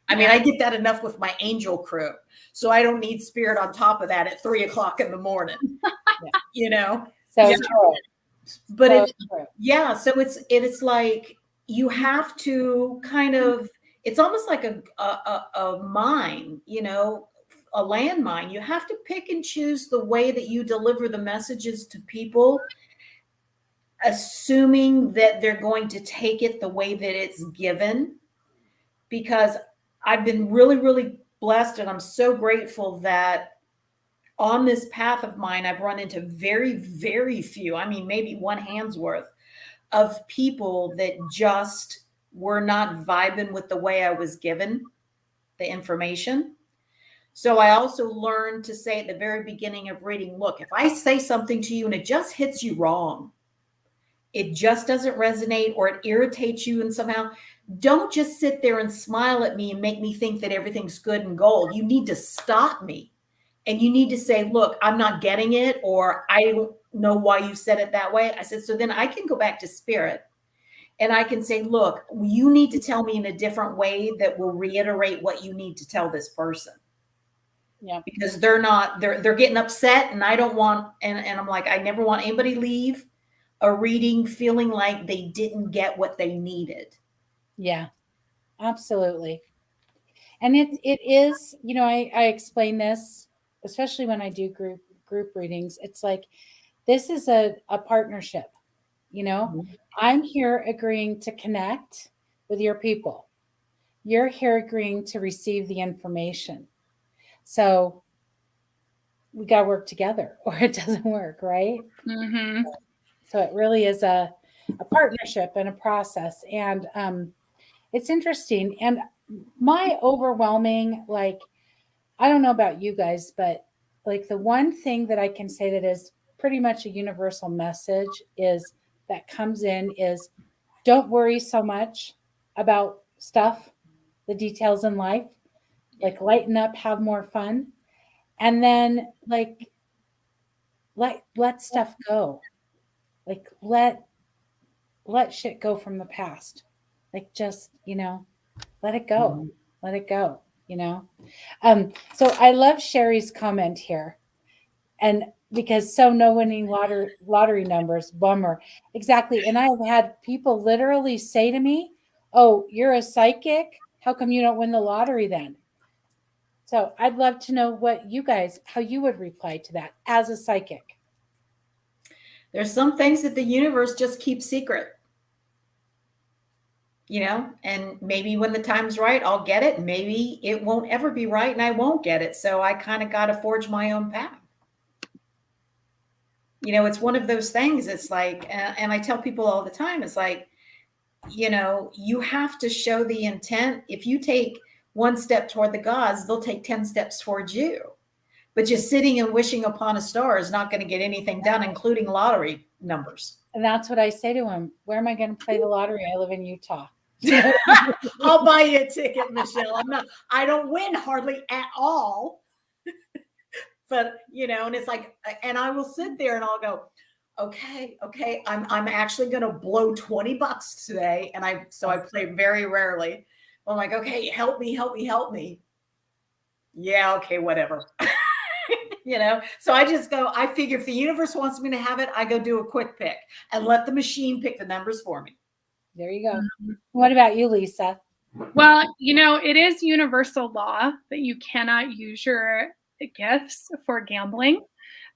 I mean, I get that enough with my angel crew. So I don't need spirit on top of that at 3:00 in the morning, So true. But so it's like you have to kind of, it's almost like a mine, a landmine. You have to pick and choose the way that you deliver the messages to people, assuming that they're going to take it the way that it's given. Because I've been really, really blessed, and I'm so grateful that on this path of mine, I've run into very, very few, I mean, maybe one hand's worth of people that just were not vibing with the way I was given the information. So I also learned to say at the very beginning of reading, look, if I say something to you and it just hits you wrong, it just doesn't resonate, or it irritates you, and somehow, don't just sit there and smile at me and make me think that everything's good and gold. You need to stop me. And you need to say, look, I'm not getting it, or I don't know why you said it that way. I said, so then I can go back to spirit and I can say, look, you need to tell me in a different way that will reiterate what you need to tell this person. Yeah. Because they're getting upset, and I don't want, and I'm like, I never want anybody leave a reading feeling like they didn't get what they needed. Yeah, absolutely. And it is, I explain this, especially when I do group readings. It's like, this is a partnership. I'm here agreeing to connect with your people. You're here agreeing to receive the information. So we got to work together, or it doesn't work, right? So it really is a partnership and a process. And it's interesting. And my overwhelming, like, I don't know about you guys, but like, the one thing that I can say that is pretty much a universal message is that comes in is don't worry so much about stuff, the details in life. Like lighten up, have more fun. And then like let stuff go. Like let shit go from the past. Like just, let it go. Let it go, So I love Sherry's comment here. And because no winning lottery numbers, bummer. Exactly. And I've had people literally say to me, "Oh, you're a psychic? How come you don't win the lottery then?" So I'd love to know how you would reply to that as a psychic. There's some things that the universe just keeps secret. And maybe when the time's right, I'll get it. Maybe it won't ever be right and I won't get it. So I kind of got to forge my own path. It's one of those things. It's like, and I tell people all the time, it's like, you have to show the intent. If you take one step toward the gods, they'll take 10 steps towards you. But just sitting and wishing upon a star is not going to get anything done, including lottery numbers. And that's what I say to him. Where am I going to play the lottery? I live in Utah. I'll buy you a ticket, Michelle. I don't win hardly at all. But, and it's like, and I will sit there and I'll go, okay, I'm actually going to blow $20 today. And I play very rarely. I'm like, okay, help me. Yeah. Okay. Whatever. So I just go, I figure if the universe wants me to have it, I go do a quick pick and let the machine pick the numbers for me. There you go. Mm-hmm. What about you, Lisa? Well, it is universal law that you cannot use your gifts for gambling.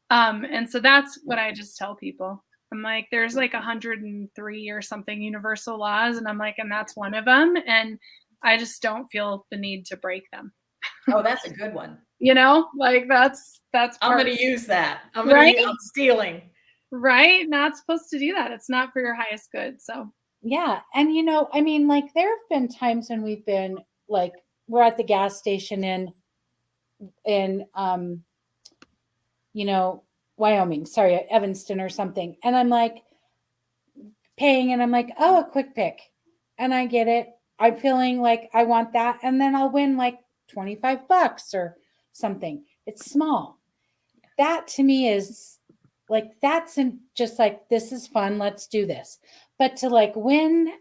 And so that's what I just tell people. I'm like, there's like 103 or something universal laws. And I'm like, and that's one of them. And I just don't feel the need to break them. Oh, that's a good one. Like that's I'm going to use that. I'm stealing. Right. Not supposed to do that. It's not for your highest good. So yeah. And like there have been times when we've been like, we're at the gas station in Wyoming, Evanston or something. And I'm like paying and I'm like, oh, a quick pick. And I get it. I'm feeling like I want that. And then I'll win like $25 or something. It's small. That to me is like, that's just like, this is fun. Let's do this. But to like win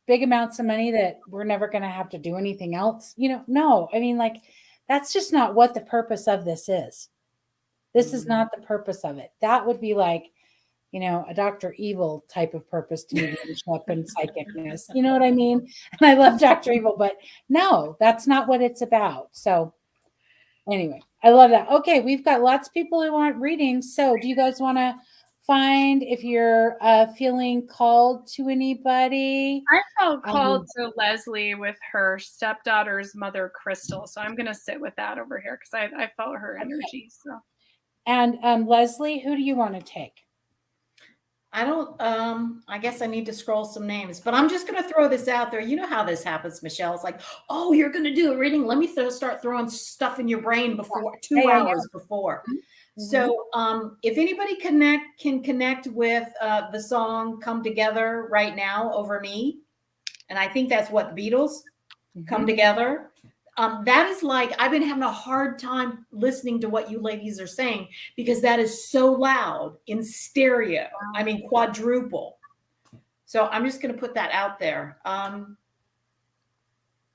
big amounts of money that we're never going to have to do anything else, no, I mean, like, that's just not what the purpose of this is. This is not the purpose of it. That would be like, a Dr. Evil type of purpose to mediumship and psychicness. You know what I mean? And I love Dr. Evil, but no, that's not what it's about. So anyway, I love that. Okay, we've got lots of people who want readings. So do you guys want to find if you're feeling called to anybody? I felt called to Leslie with her stepdaughter's mother, Crystal. So I'm going to sit with that over here because I felt her energy. So. And Leslie, who do you want to take? I guess I need to scroll some names, but I'm just going to throw this out there. You know how this happens, Michelle. It's like, oh, you're going to do a reading. Let me start throwing stuff in your brain before 2 hours before. Mm-hmm. So if anybody can connect with the song Come Together right now over me, and I think that's what the Beatles, Come Together. That is like, I've been having a hard time listening to what you ladies are saying because that is so loud in stereo. I mean, quadruple. So I'm just going to put that out there.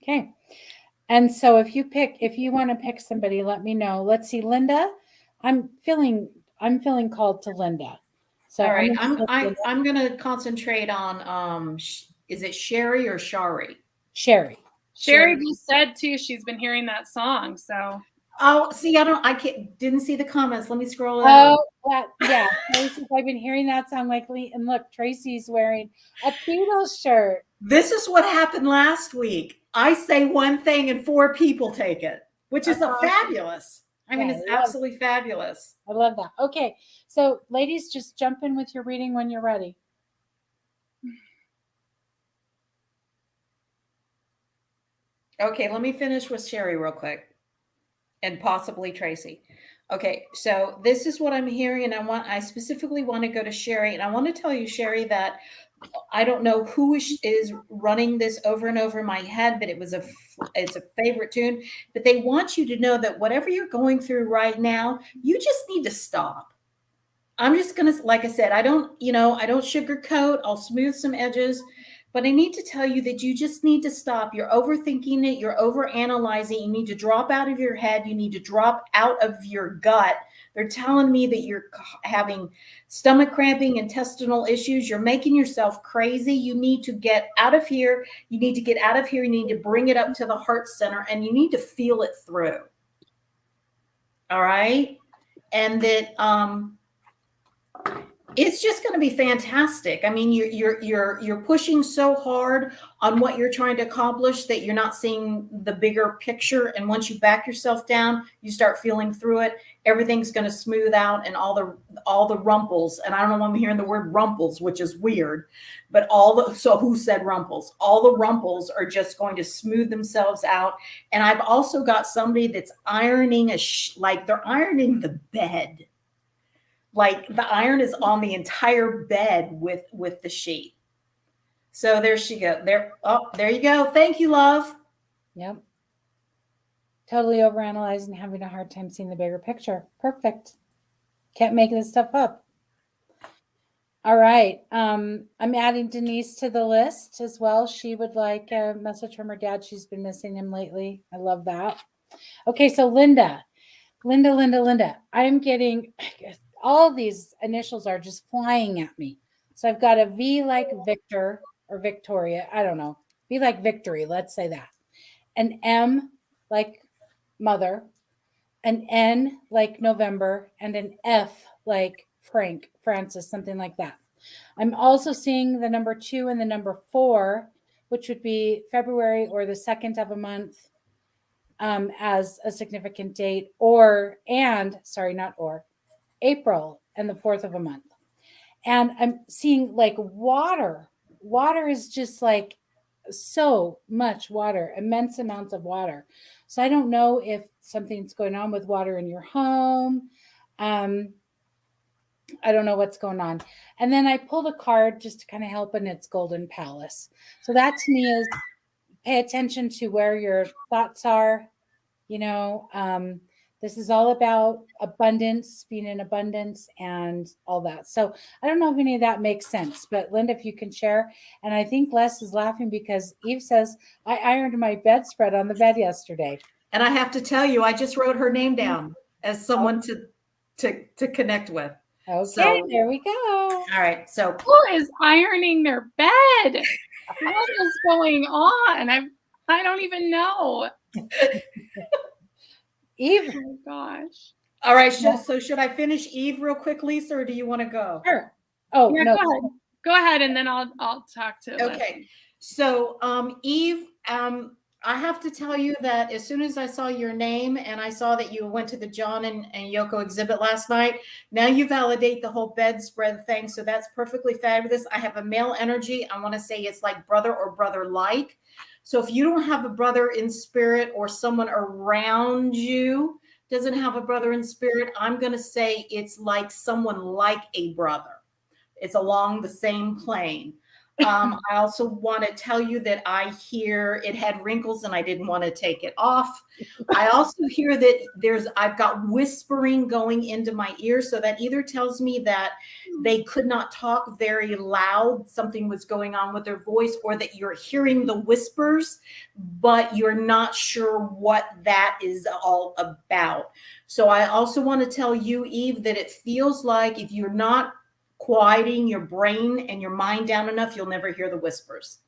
Okay. And so if you want to pick somebody, let me know. Let's see, Linda. I'm feeling called to Linda. So all right. I'm going to concentrate on, is it Sherry or Shari? Sherry. Sherry just said too, she's been hearing that song. So, see, didn't see the comments. Let me scroll down. Yeah. I've been hearing that song lately. And look, Tracy's wearing a Beatles shirt. This is what happened last week. I say one thing and 4 people take it, which is fabulous. I mean, it's absolutely fabulous. I love that. Okay. So ladies, just jump in with your reading when you're ready. Okay, let me finish with Sherry real quick and possibly Tracy. Okay, so this is what I'm hearing, and I specifically want to go to Sherry, and I want to tell you, Sherry, that I don't know who is running this over and over in my head, but it's a favorite tune. But they want you to know that whatever you're going through right now, you just need to stop. I'm just going to, like I said, I don't sugarcoat. I'll smooth some edges, but I need to tell you that you just need to stop. You're overthinking it. You're overanalyzing. You need to drop out of your head. You need to drop out of your gut. They're telling me that you're having stomach cramping, intestinal issues. You're making yourself crazy. You need to get out of here. You need to get out of here. You need to bring it up to the heart center, and you need to feel it through. All right. And that, it's just going to be fantastic. I mean, you're pushing so hard on what you're trying to accomplish that you're not seeing the bigger picture. And once you back yourself down, you start feeling through it. Everything's going to smooth out, and all the rumples. And I don't know why I'm hearing the word rumples, which is weird, but so who said rumples? All the rumples are just going to smooth themselves out. And I've also got somebody that's ironing like they're ironing the bed. Like the iron is on the entire bed with the sheet. So there she goes. There you go. Thank you, love. Yep. Totally overanalyzing, having a hard time seeing the bigger picture. Perfect. Can't make this stuff up. All right. I'm adding Denise to the list as well. She would like a message from her dad. She's been missing him lately. I love that. Okay, so Linda. I'm getting all these initials are just flying at me. So I've got a V like Victor or Victoria. I don't know. V like victory. Let's say that. An M like mother, an N like November, and an F like Francis, something like that. I'm also seeing the number 2 and the number 4, which would be February or the 2nd of a month as a significant date, April and the 4th of a month. And I'm seeing like water. Water is just like so much water, immense amounts of water. So I don't know if something's going on with water in your home. I don't know what's going on. And then I pulled a card just to kind of help, and it's Golden Palace. So that to me is pay attention to where your thoughts are. This is all about abundance, being in abundance and all that. So I don't know if any of that makes sense, but Linda, if you can share. And I think Les is laughing because Eve says, I ironed my bedspread on the bed yesterday. And I have to tell you, I just wrote her name down as someone to connect with. Okay, so, there we go. All right. So who is ironing their bed? What is going on? I don't even know. Eve. Oh my gosh. All right. So should I finish Eve real quick, Lisa, or do you want to go? Sure. Oh, yeah, no. Go ahead, and then I'll talk to Okay. Leslie. So Eve, I have to tell you that as soon as I saw your name and I saw that you went to the John and Yoko exhibit last night, now you validate the whole bedspread thing. So that's perfectly fabulous. I have a male energy. I want to say it's like brother or brother-like. So if you don't have a brother in spirit, or someone around you doesn't have a brother in spirit, I'm going to say it's like someone like a brother. It's along the same plane. I also want to tell you that I hear it had wrinkles and I didn't want to take it off. I also hear that I've got whispering going into my ear. So that either tells me that they could not talk very loud, something was going on with their voice, or that you're hearing the whispers, but you're not sure what that is all about. So I also want to tell you, Eve, that it feels like if you're not quieting your brain and your mind down enough, you'll never hear the whispers.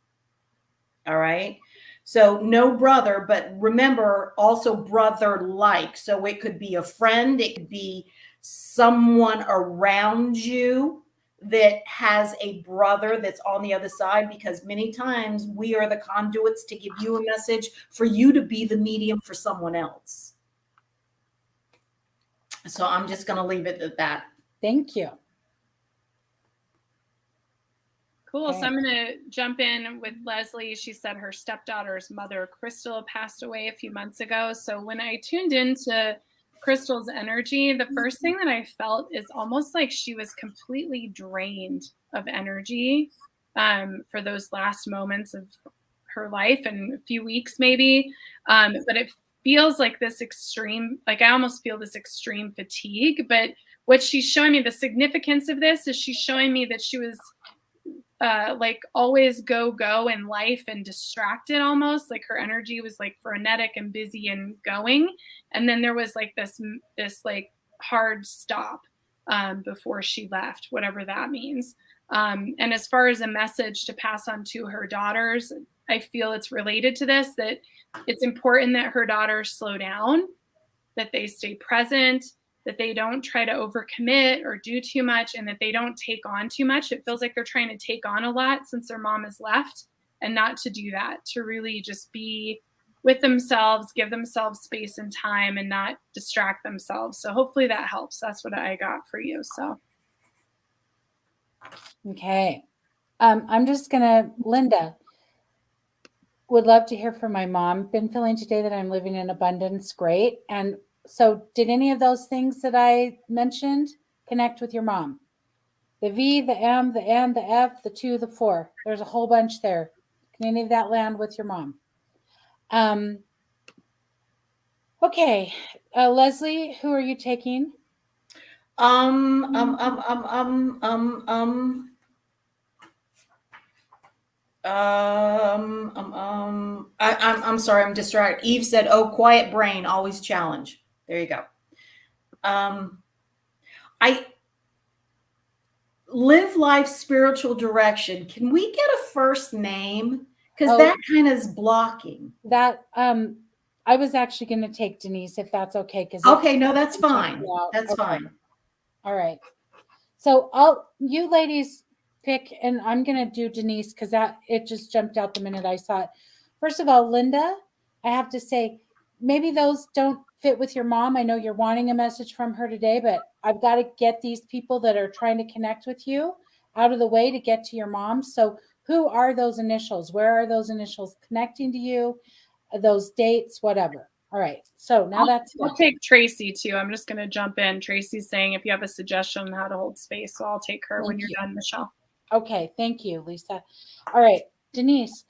All right. So no brother, but remember also brother-like. So it could be a friend. It could be someone around you that has a brother that's on the other side, because many times we are the conduits to give you a message for you to be the medium for someone else. So I'm just going to leave it at that. Thank you. Cool. Okay. So I'm going to jump in with Leslie. She said her stepdaughter's mother, Crystal, passed away a few months ago. So when I tuned into Crystal's energy, the first thing that I felt is almost like she was completely drained of energy. for those last moments of her life and a few weeks maybe. But it feels like this extreme, like I almost feel this extreme fatigue. But what she's showing me, the significance of this is she's showing me that she was like always go in life and distracted, almost like her energy was like frenetic and busy and going. And then there was like this like hard stop before she left, whatever that means. And as far as a message to pass on to her daughters, I feel it's related to this, that it's important that her daughters slow down, that they stay present, that they don't try to overcommit or do too much, and that they don't take on too much. It feels like they're trying to take on a lot since their mom has left, and not to do that, to really just be with themselves, give themselves space and time, and not distract themselves. So hopefully that helps. That's what I got for you. So. Okay. I'm just gonna, Linda, would love to hear from my mom. Been feeling today that I'm living in abundance. Great. And so did any of those things that I mentioned connect with your mom? The V, the M, the N, the F, the 2, the 4. There's a whole bunch there. Can any of that land with your mom? Okay. Leslie, who are you taking? I'm sorry, I'm distracted. Eve said, "Oh, quiet brain, always challenge." There you go. I live life spiritual direction. Can we get a first name? Because that kind of is blocking. That I was actually going to take Denise, if that's okay. Okay, no, that's fine. That's fine. All right. So you ladies pick, and I'm going to do Denise because it just jumped out the minute I saw it. First of all, Linda, I have to say, maybe those don't fit with your mom. I know you're wanting a message from her today, but I've got to get these people that are trying to connect with you out of the way to get to your mom. So who are those initials? Where are those initials connecting to you? Those dates, whatever. All right. So now I'll take Tracy too. I'm just going to jump in. Tracy's saying if you have a suggestion on how to hold space, so I'll take her when you're done, Michelle. Okay. Thank you, Lisa. All right. Denise,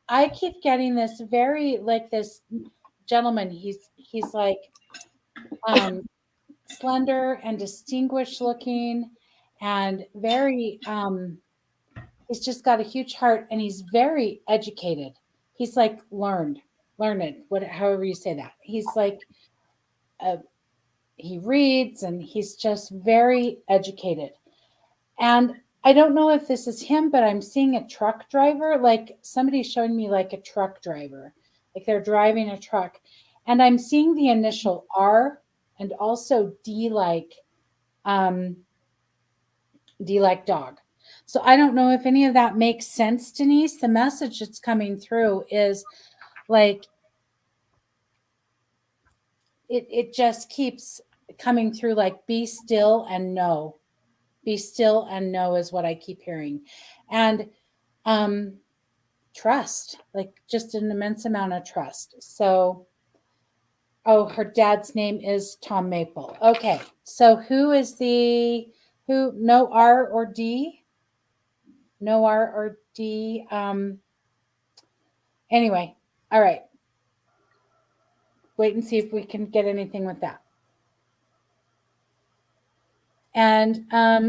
I keep getting this very, like, this gentleman. He's like slender and distinguished looking and very, he's just got a huge heart and he's very educated. He's like learned, however you say that. He's like, he reads and he's just very educated. And I don't know if this is him, but I'm seeing a truck driver, like somebody's showing me like a truck driver, like they're driving a truck. And I'm seeing the initial R and also D like dog. So I don't know if any of that makes sense, Denise. The message that's coming through is like, it just keeps coming through like, be still and know. Be still and know is what I keep hearing. And trust, like just an immense amount of trust. So, her dad's name is Tom Maple. Okay. So who no R or D? No R or D. Anyway. All right. Wait and see if we can get anything with that. And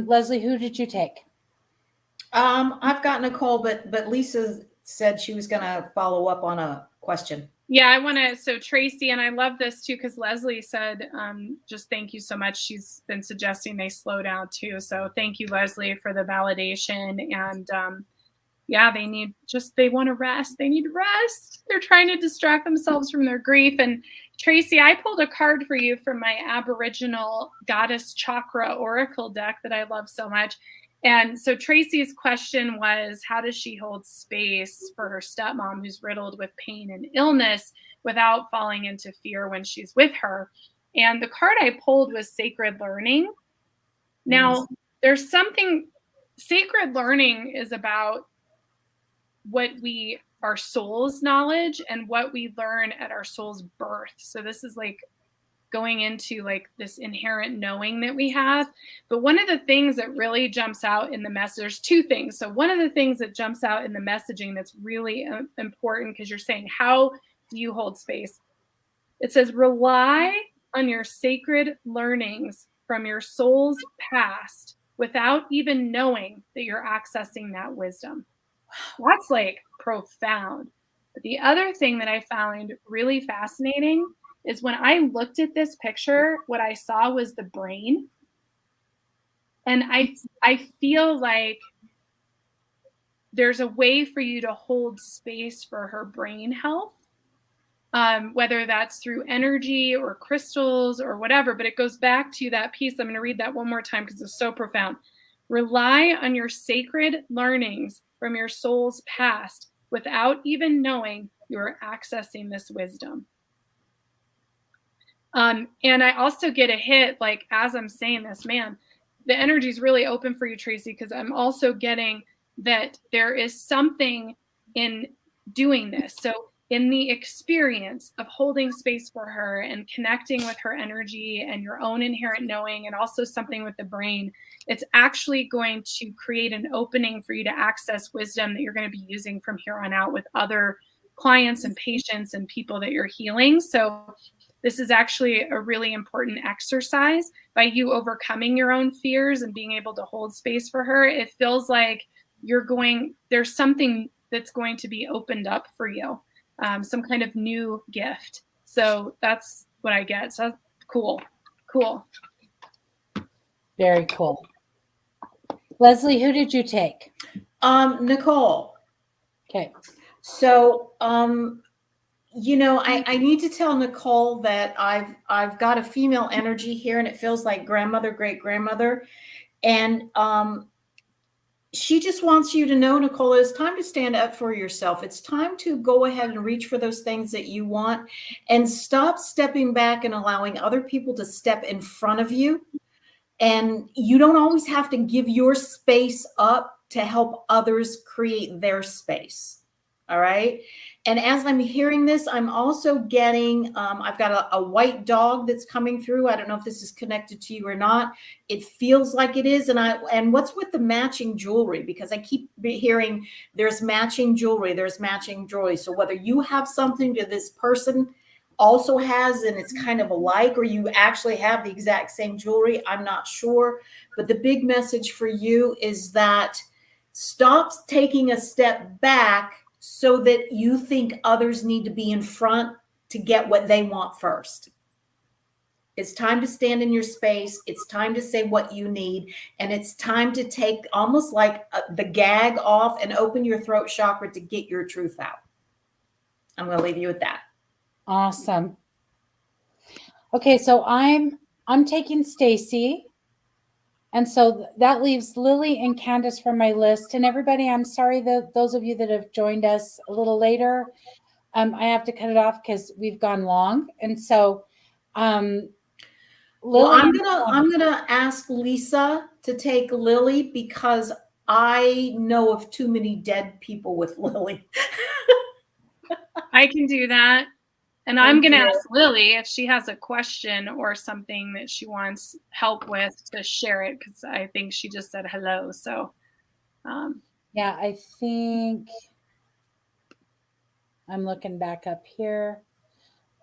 Leslie, who did you take? I've got Nicole, but Lisa said she was going to follow up on a question. Yeah, I want to. So Tracy, and I love this too, because Leslie said, just thank you so much. She's been suggesting they slow down too. So thank you, Leslie, for the validation. And yeah, they want to rest. They need rest. They're trying to distract themselves from their grief. And Tracy, I pulled a card for you from my Aboriginal Goddess Chakra Oracle deck that I love so much. And so Tracy's question was, how does she hold space for her stepmom who's riddled with pain and illness without falling into fear when she's with her? And the card I pulled was Sacred Learning. Now, there's something, sacred learning is about our soul's knowledge and what we learn at our soul's birth. So this is like going into like this inherent knowing that we have. But one of the things that really jumps out in the message, there's two things. So one of the things that jumps out in the messaging that's really important, because you're saying, how do you hold space? It says, rely on your sacred learnings from your soul's past without even knowing that you're accessing that wisdom. That's like profound. But the other thing that I found really fascinating is when I looked at this picture, what I saw was the brain. And I feel like there's a way for you to hold space for her brain health, whether that's through energy or crystals or whatever. But it goes back to that piece. I'm going to read that one more time because it's so profound. Rely on your sacred learnings from your soul's past without even knowing you're accessing this wisdom. And I also get a hit, like, as I'm saying this, man, the energy is really open for you, Tracy, because I'm also getting that there is something in doing this. So in the experience of holding space for her and connecting with her energy and your own inherent knowing, and also something with the brain, it's actually going to create an opening for you to access wisdom that you're going to be using from here on out with other clients and patients and people that you're healing. So this is actually a really important exercise by you overcoming your own fears and being able to hold space for her. It feels like there's something that's going to be opened up for you, some kind of new gift. So that's what I get. So cool. Very cool. Leslie, who did you take? Nicole. Okay. So, I need to tell Nicole that I've got a female energy here, and it feels like grandmother, great grandmother. And she just wants you to know, Nicole, it's time to stand up for yourself. It's time to go ahead and reach for those things that you want and stop stepping back and allowing other people to step in front of you. And you don't always have to give your space up to help others create their space. All right. And as I'm hearing this, I'm also getting, I've got a white dog that's coming through. I don't know if this is connected to you or not. It feels like it is. And what's with the matching jewelry? Because I keep hearing there's matching jewelry. So whether you have something that this person also has, and it's kind of alike, or you actually have the exact same jewelry, I'm not sure. But the big message for you is that stop taking a step back so that you think others need to be in front to get what they want first. It's time to stand in your space. It's time to say what you need. And it's time to take almost like the gag off and open your throat chakra to get your truth out. I'm going to leave you with that. Awesome. Okay, so I'm taking Stacy. And so that leaves Lily and Candace from my list. And everybody, I'm sorry that those of you that have joined us a little later, I have to cut it off because we've gone long. And so, Lily, well, I'm gonna ask Lisa to take Lily because I know of too many dead people with Lily. I can do that. And I'm going to ask Lily if she has a question or something that she wants help with to share it, because I think she just said hello. So, yeah, I think I'm looking back up here.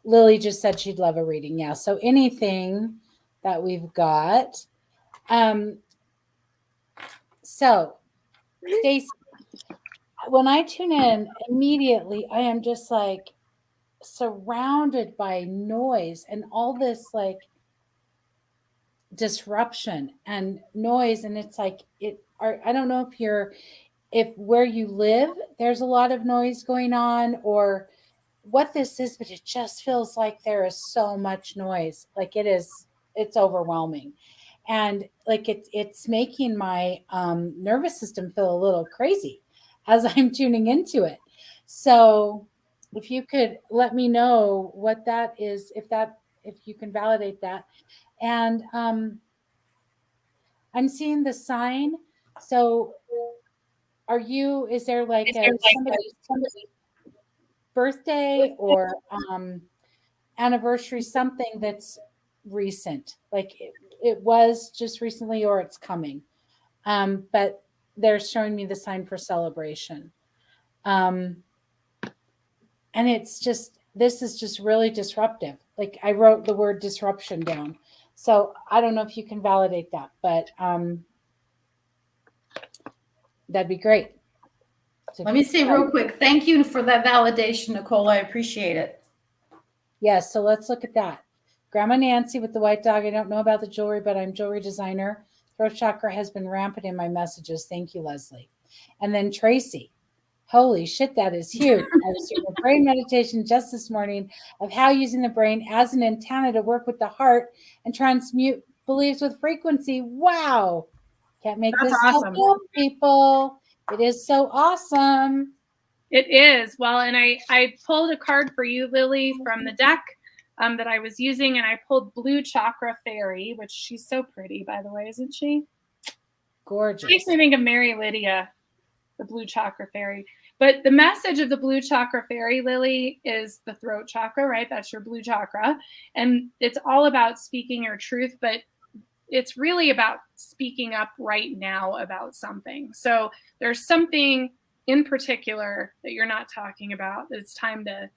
Lily just said she'd love a reading. Yeah. So anything that we've got. So, Stacey, when I tune in, immediately I am just like surrounded by noise and all this like disruption and noise. And it's like I don't know if where you live, there's a lot of noise going on or what this is, but it just feels like there is so much noise. Like it's overwhelming. And like it's making my nervous system feel a little crazy as I'm tuning into it. So if you could let me know what that is, if you can validate that. And I'm seeing the sign. So is there like somebody's birthday or anniversary, something that's recent. Like it was just recently or it's coming. But they're showing me the sign for celebration. And it's just, this is just really disruptive. Like I wrote the word disruption down. So I don't know if you can validate that, but that'd be great. Let me say real quick, thank you for that validation, Nicole. I appreciate it. Yes, so let's look at that. Grandma Nancy with the white dog. I don't know about the jewelry, but I'm jewelry designer. Throat chakra has been rampant in my messages. Thank you, Leslie. And then Tracy. Holy shit, that is huge. I was doing a brain meditation just this morning of how using the brain as an antenna to work with the heart and transmute beliefs with frequency. Wow. Can't make That's this awesome. stuff up, people. It is so awesome. It is. Well, and I pulled a card for you, Lily, from the deck that I was using, and I pulled Blue Chakra Fairy, which she's so pretty, by the way, isn't she? Gorgeous. Makes me think of Mary Lydia, the Blue Chakra Fairy. But the message of the Blue Chakra Fairy, Lily, is the throat chakra, right? That's your blue chakra. And it's all about speaking your truth, but it's really about speaking up right now about something. So there's something in particular that you're not talking about that it's time to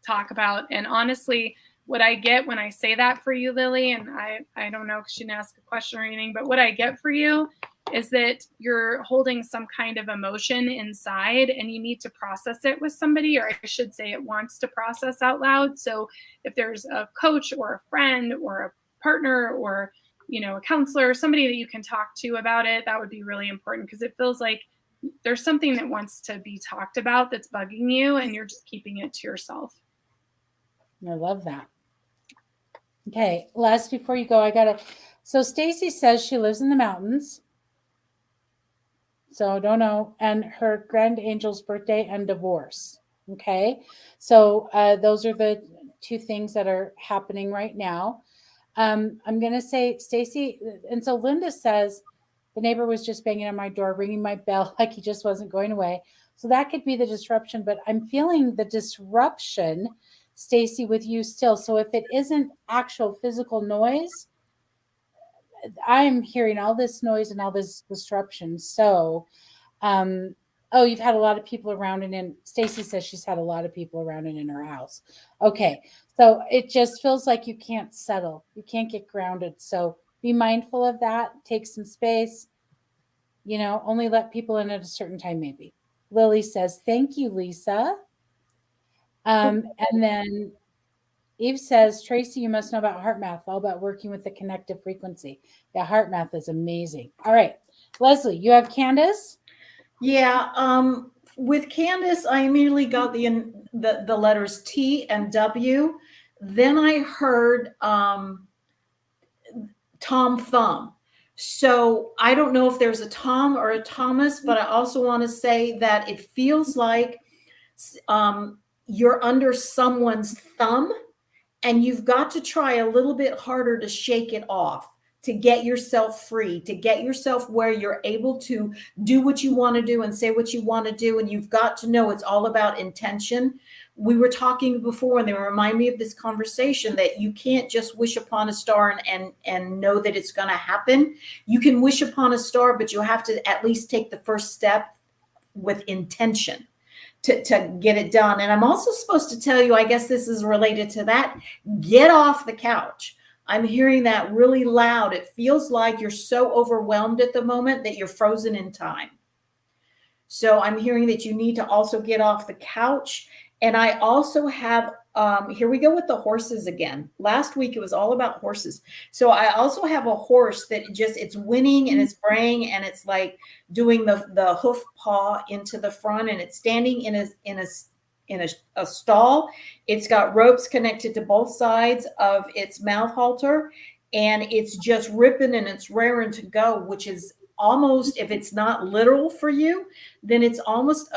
talk about. And honestly, what I get when I say that for you, Lily, and I don't know because she didn't ask a question or anything, but what I get for you is that you're holding some kind of emotion inside and you need to process it with somebody, or I should say it wants to process out loud. So if there's a coach or a friend or a partner or, you know, a counselor, somebody that you can talk to about it, that would be really important because it feels like there's something that wants to be talked about that's bugging you and you're just keeping it to yourself. I love that. Okay, Les, before you go, so Stacy says she lives in the mountains. So don't know. And her grand angel's birthday and divorce. Okay. So those are the two things that are happening right now. I'm going to say, Stacy, and so Linda says the neighbor was just banging on my door, ringing my bell like he just wasn't going away. So that could be the disruption, but I'm feeling the disruption, Stacy, with you still. So if it isn't actual physical noise, I'm hearing all this noise and all this disruption. So, oh, you've had a lot of people around, and in Stacy says she's had a lot of people around and in her house. Okay, so it just feels like you can't settle, you can't get grounded. So be mindful of that. Take some space. You know, only let people in at a certain time, maybe. Lily says, "Thank you, Lisa." And then Eve says, Tracy, you must know about heart math, all about working with the connective frequency. Yeah, heart math is amazing. All right, Leslie, you have Candace? Yeah, with Candace, I immediately got the letters T and W. Then I heard Tom Thumb. So I don't know if there's a Tom or a Thomas, but I also want to say that it feels like you're under someone's thumb and you've got to try a little bit harder to shake it off, to get yourself free, to get yourself where you're able to do what you want to do and say what you want to do. And you've got to know it's all about intention. We were talking before, and they remind me of this conversation, that you can't just wish upon a star and know that it's going to happen. You can wish upon a star, but you have to at least take the first step with intention to get it done. And I'm also supposed to tell you, I guess this is related to that, get off the couch. I'm hearing that really loud. It feels like you're so overwhelmed at the moment that you're frozen in time. So I'm hearing that you need to also get off the couch. And I also have, here we go with the horses again. Last week, it was all about horses. So I also have a horse that just, it's whinnying and it's braying and it's like doing the hoof paw into the front, and it's standing in a stall. It's got ropes connected to both sides of its mouth halter, and it's just ripping and it's raring to go, which is almost, if it's not literal for you, then it's almost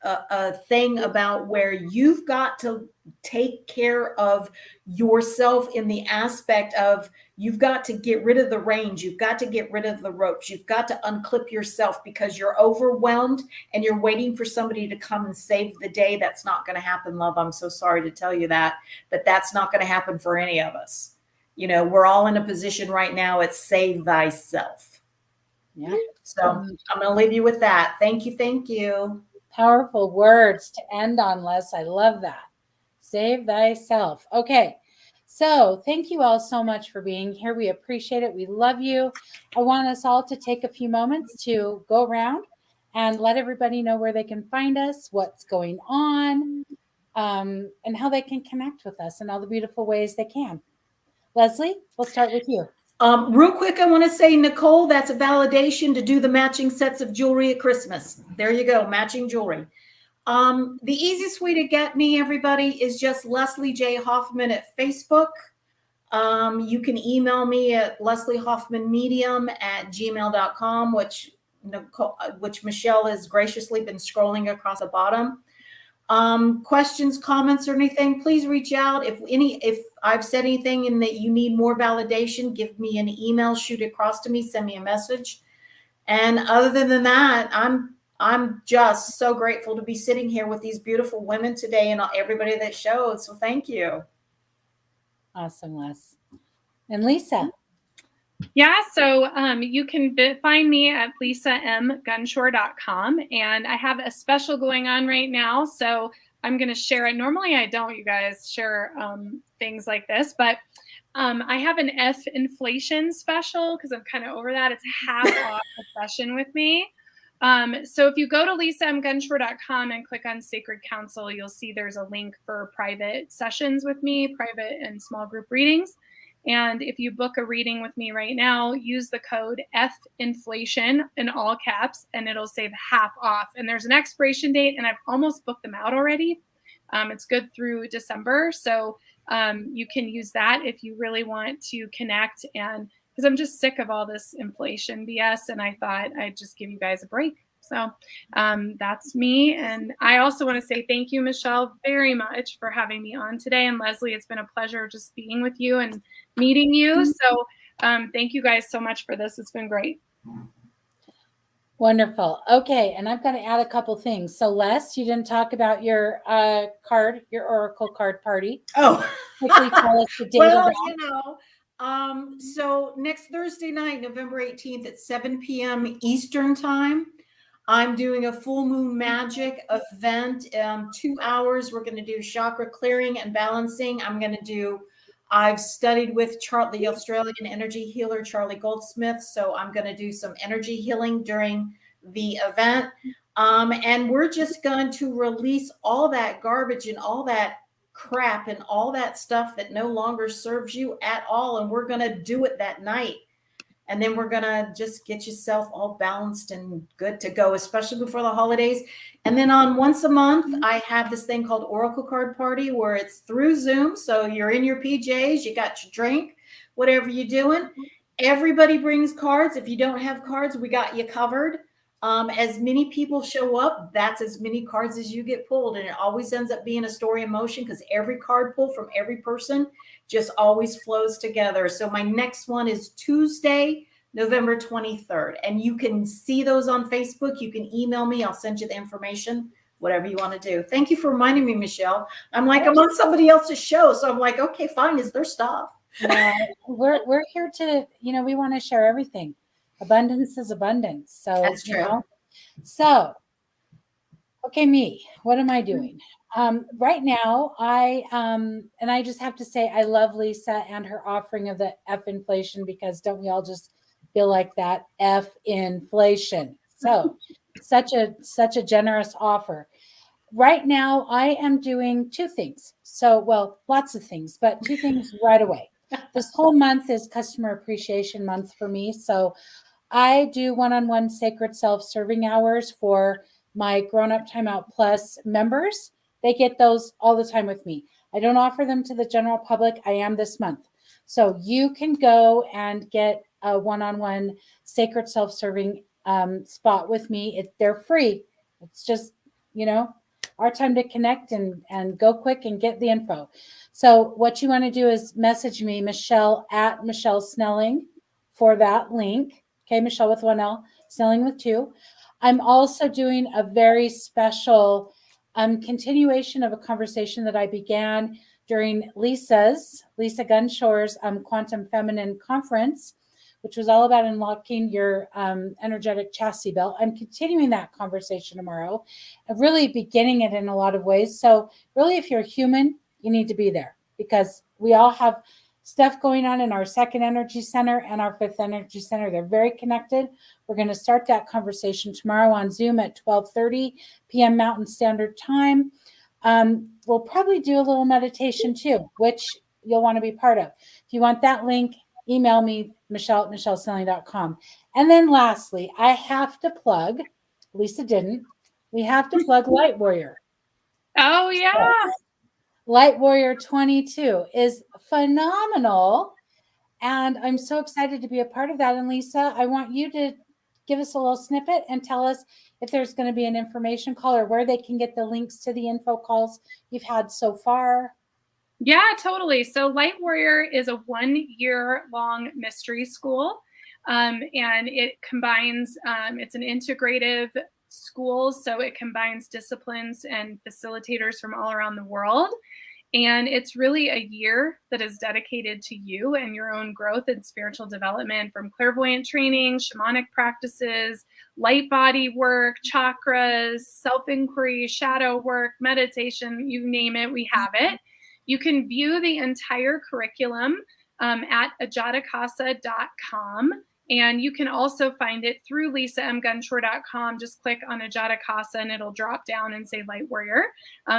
a thing about where you've got to take care of yourself in the aspect of you've got to get rid of the reins, you've got to get rid of the ropes, you've got to unclip yourself because you're overwhelmed and you're waiting for somebody to come and save the day. That's not going to happen, love. I'm so sorry to tell you that, but that's not going to happen for any of us. You know, we're all in a position right now. It's save thyself. Yeah. So I'm going to leave you with that. Thank you. Thank you. Powerful words to end on, Les. I love that. Save thyself. Okay. So thank you all so much for being here. We appreciate it. We love you. I want us all to take a few moments to go around and let everybody know where they can find us, what's going on, and how they can connect with us in all the beautiful ways they can. Leslie, we'll start with you. Real quick, I want to say, Nicole, that's a validation to do the matching sets of jewelry at Christmas. There you go, matching jewelry. The easiest way to get me, everybody, is just Leslie J. Hoffman at Facebook. You can email me at lesliehoffmanmedium@gmail.com, which Michelle has graciously been scrolling across the bottom. Questions, comments, or anything, please reach out. If I've said anything and that you need more validation, give me an email, shoot it across to me, send me a message. And other than that, I'm just so grateful to be sitting here with these beautiful women today and everybody that showed. So thank you. Awesome, Les. And Lisa. Yeah, so you can find me at lisamgunshore.com, and I have a special going on right now, so I'm going to share it. Normally I don't, you guys, share things like this, but I have an F inflation special because I'm kind of over that. It's half off a session with me. So if you go to lisamgunshore.com and click on Sacred Council, you'll see there's a link for private sessions with me, private and small group readings. And if you book a reading with me right now, use the code FINFLATION in all caps, and it'll save half off. And there's an expiration date, and I've almost booked them out already. It's good through December. So you can use that if you really want to connect. And because I'm just sick of all this inflation BS, and I thought I'd just give you guys a break. So that's me. And I also want to say thank you, Michelle, very much for having me on today. And Leslie, it's been a pleasure just being with you and meeting you. So thank you guys so much for this. It's been great. Wonderful. Okay. And I've got to add a couple things. So Les, you didn't talk about your your Oracle card party. Oh, quickly tell us the date well, of that. you know, so next Thursday night, November 18th at 7 p.m. Eastern time, I'm doing a full moon magic event. 2 hours. We're going to do chakra clearing and balancing. I've studied with the Australian energy healer, Charlie Goldsmith. So I'm going to do some energy healing during the event. And we're just going to release all that garbage and all that crap and all that stuff that no longer serves you at all. And we're going to do it that night. And then we're going to just get yourself all balanced and good to go, especially before the holidays. And then on once a month, I have this thing called Oracle Card Party where it's through Zoom. So you're in your PJs, you got your drink, whatever you're doing. Everybody brings cards. If you don't have cards, we got you covered. As many people show up, that's as many cards as you get pulled. And it always ends up being a story in motion because every card pull from every person just always flows together. So my next one is Tuesday, November 23rd. And you can see those on Facebook. You can email me. I'll send you the information, whatever you want to do. Thank you for reminding me, Michelle. I'm on somebody else's show. So I'm like, okay, fine. Is their stuff? We're here to, we want to share everything. Abundance is abundance. So that's true. So, okay, me, what am I doing? Right now, and I just have to say, I love Lisa and her offering of the F inflation because don't we all just feel like that F inflation? So such a generous offer. Right now, I am doing two things. So, well, lots of things, but two things right away. This whole month is Customer Appreciation Month for me. So I do one-on-one sacred self-serving hours for my Grown Up Time Out Plus members. They get those all the time with me. I don't offer them to the general public. I am this month. So you can go and get a one-on-one sacred self-serving spot with me. They're free. It's just our time to connect and go quick and get the info. So what you want to do is message me, Michelle at Michelle Snelling, for that link. Okay, Michelle with 1 L, Snelling with 2. I'm also doing a very special continuation of a conversation that I began during Lisa Gunshore's Quantum Feminine Conference, which was all about unlocking your energetic chastity belt. I'm continuing that conversation tomorrow and really beginning it in a lot of ways. So really, if you're human, you need to be there, because we all have stuff going on in our second energy center and our fifth energy center. They're very connected. We're going to start that conversation tomorrow on Zoom at 12:30 p.m. Mountain Standard Time. We'll probably do a little meditation too, which you'll want to be part of. If you want that link, email me, Michelle at michellesnelling.com. And then lastly, I have to plug, Lisa didn't, we have to plug Light Warrior. Oh, yeah. So, Light Warrior 22 is phenomenal. And I'm so excited to be a part of that. And Lisa, I want you to give us a little snippet and tell us if there's going to be an information call or where they can get the links to the info calls you've had so far. Yeah, totally. So Light Warrior is a 1-year-long mystery school. And it combines, it's an integrative school. So it combines disciplines and facilitators from all around the world. And it's really a year that is dedicated to you and your own growth and spiritual development, from clairvoyant training, shamanic practices, light body work, chakras, self-inquiry, shadow work, meditation, you name it, we have it. You can view the entire curriculum at ajatakasa.com. And you can also find it through lisamgunshore.com. Just click on Ajata Casa and it'll drop down and say Light Warrior.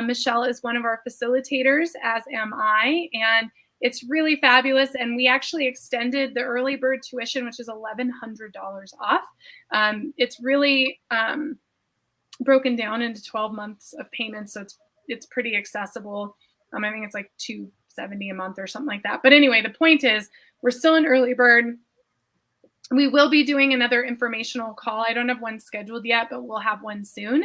Michelle is one of our facilitators, as am I. And it's really fabulous. And we actually extended the early bird tuition, which is $1,100 off. It's really broken down into 12 months of payments. So it's pretty accessible. I think it's like $270 a month or something like that. But anyway, the point is we're still in early bird. We will be doing another informational call. I don't have one scheduled yet, but we'll have one soon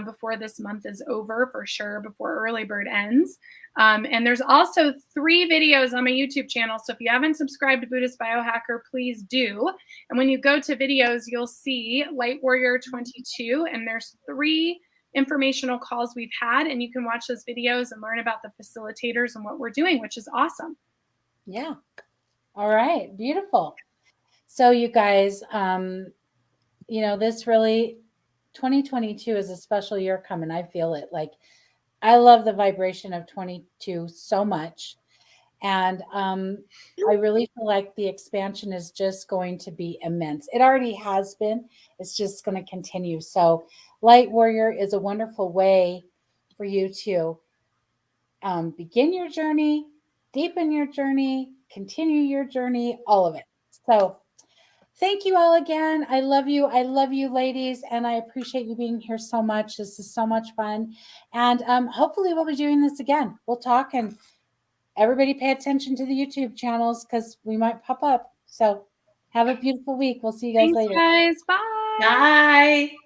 before this month is over, for sure, before early bird ends. And there's also 3 videos on my YouTube channel. So if you haven't subscribed to Buddhist Biohacker, please do. And when you go to videos, you'll see Light Warrior 22, and there's 3 informational calls we've had, and you can watch those videos and learn about the facilitators and what we're doing, which is awesome. Yeah. All right. Beautiful. So you guys, this really, 2022 is a special year coming. I feel it. Like, I love the vibration of 22 so much. And I really feel like the expansion is just going to be immense. It already has been. It's just going to continue. So Light Warrior is a wonderful way for you to begin your journey, deepen your journey, continue your journey, all of it. So thank you all again. I love you. I love you, ladies. And I appreciate you being here so much. This is so much fun. And hopefully we'll be doing this again. We'll talk, and everybody pay attention to the YouTube channels because we might pop up. So have a beautiful week. We'll see you guys Thanks, later. guys. Bye. Bye.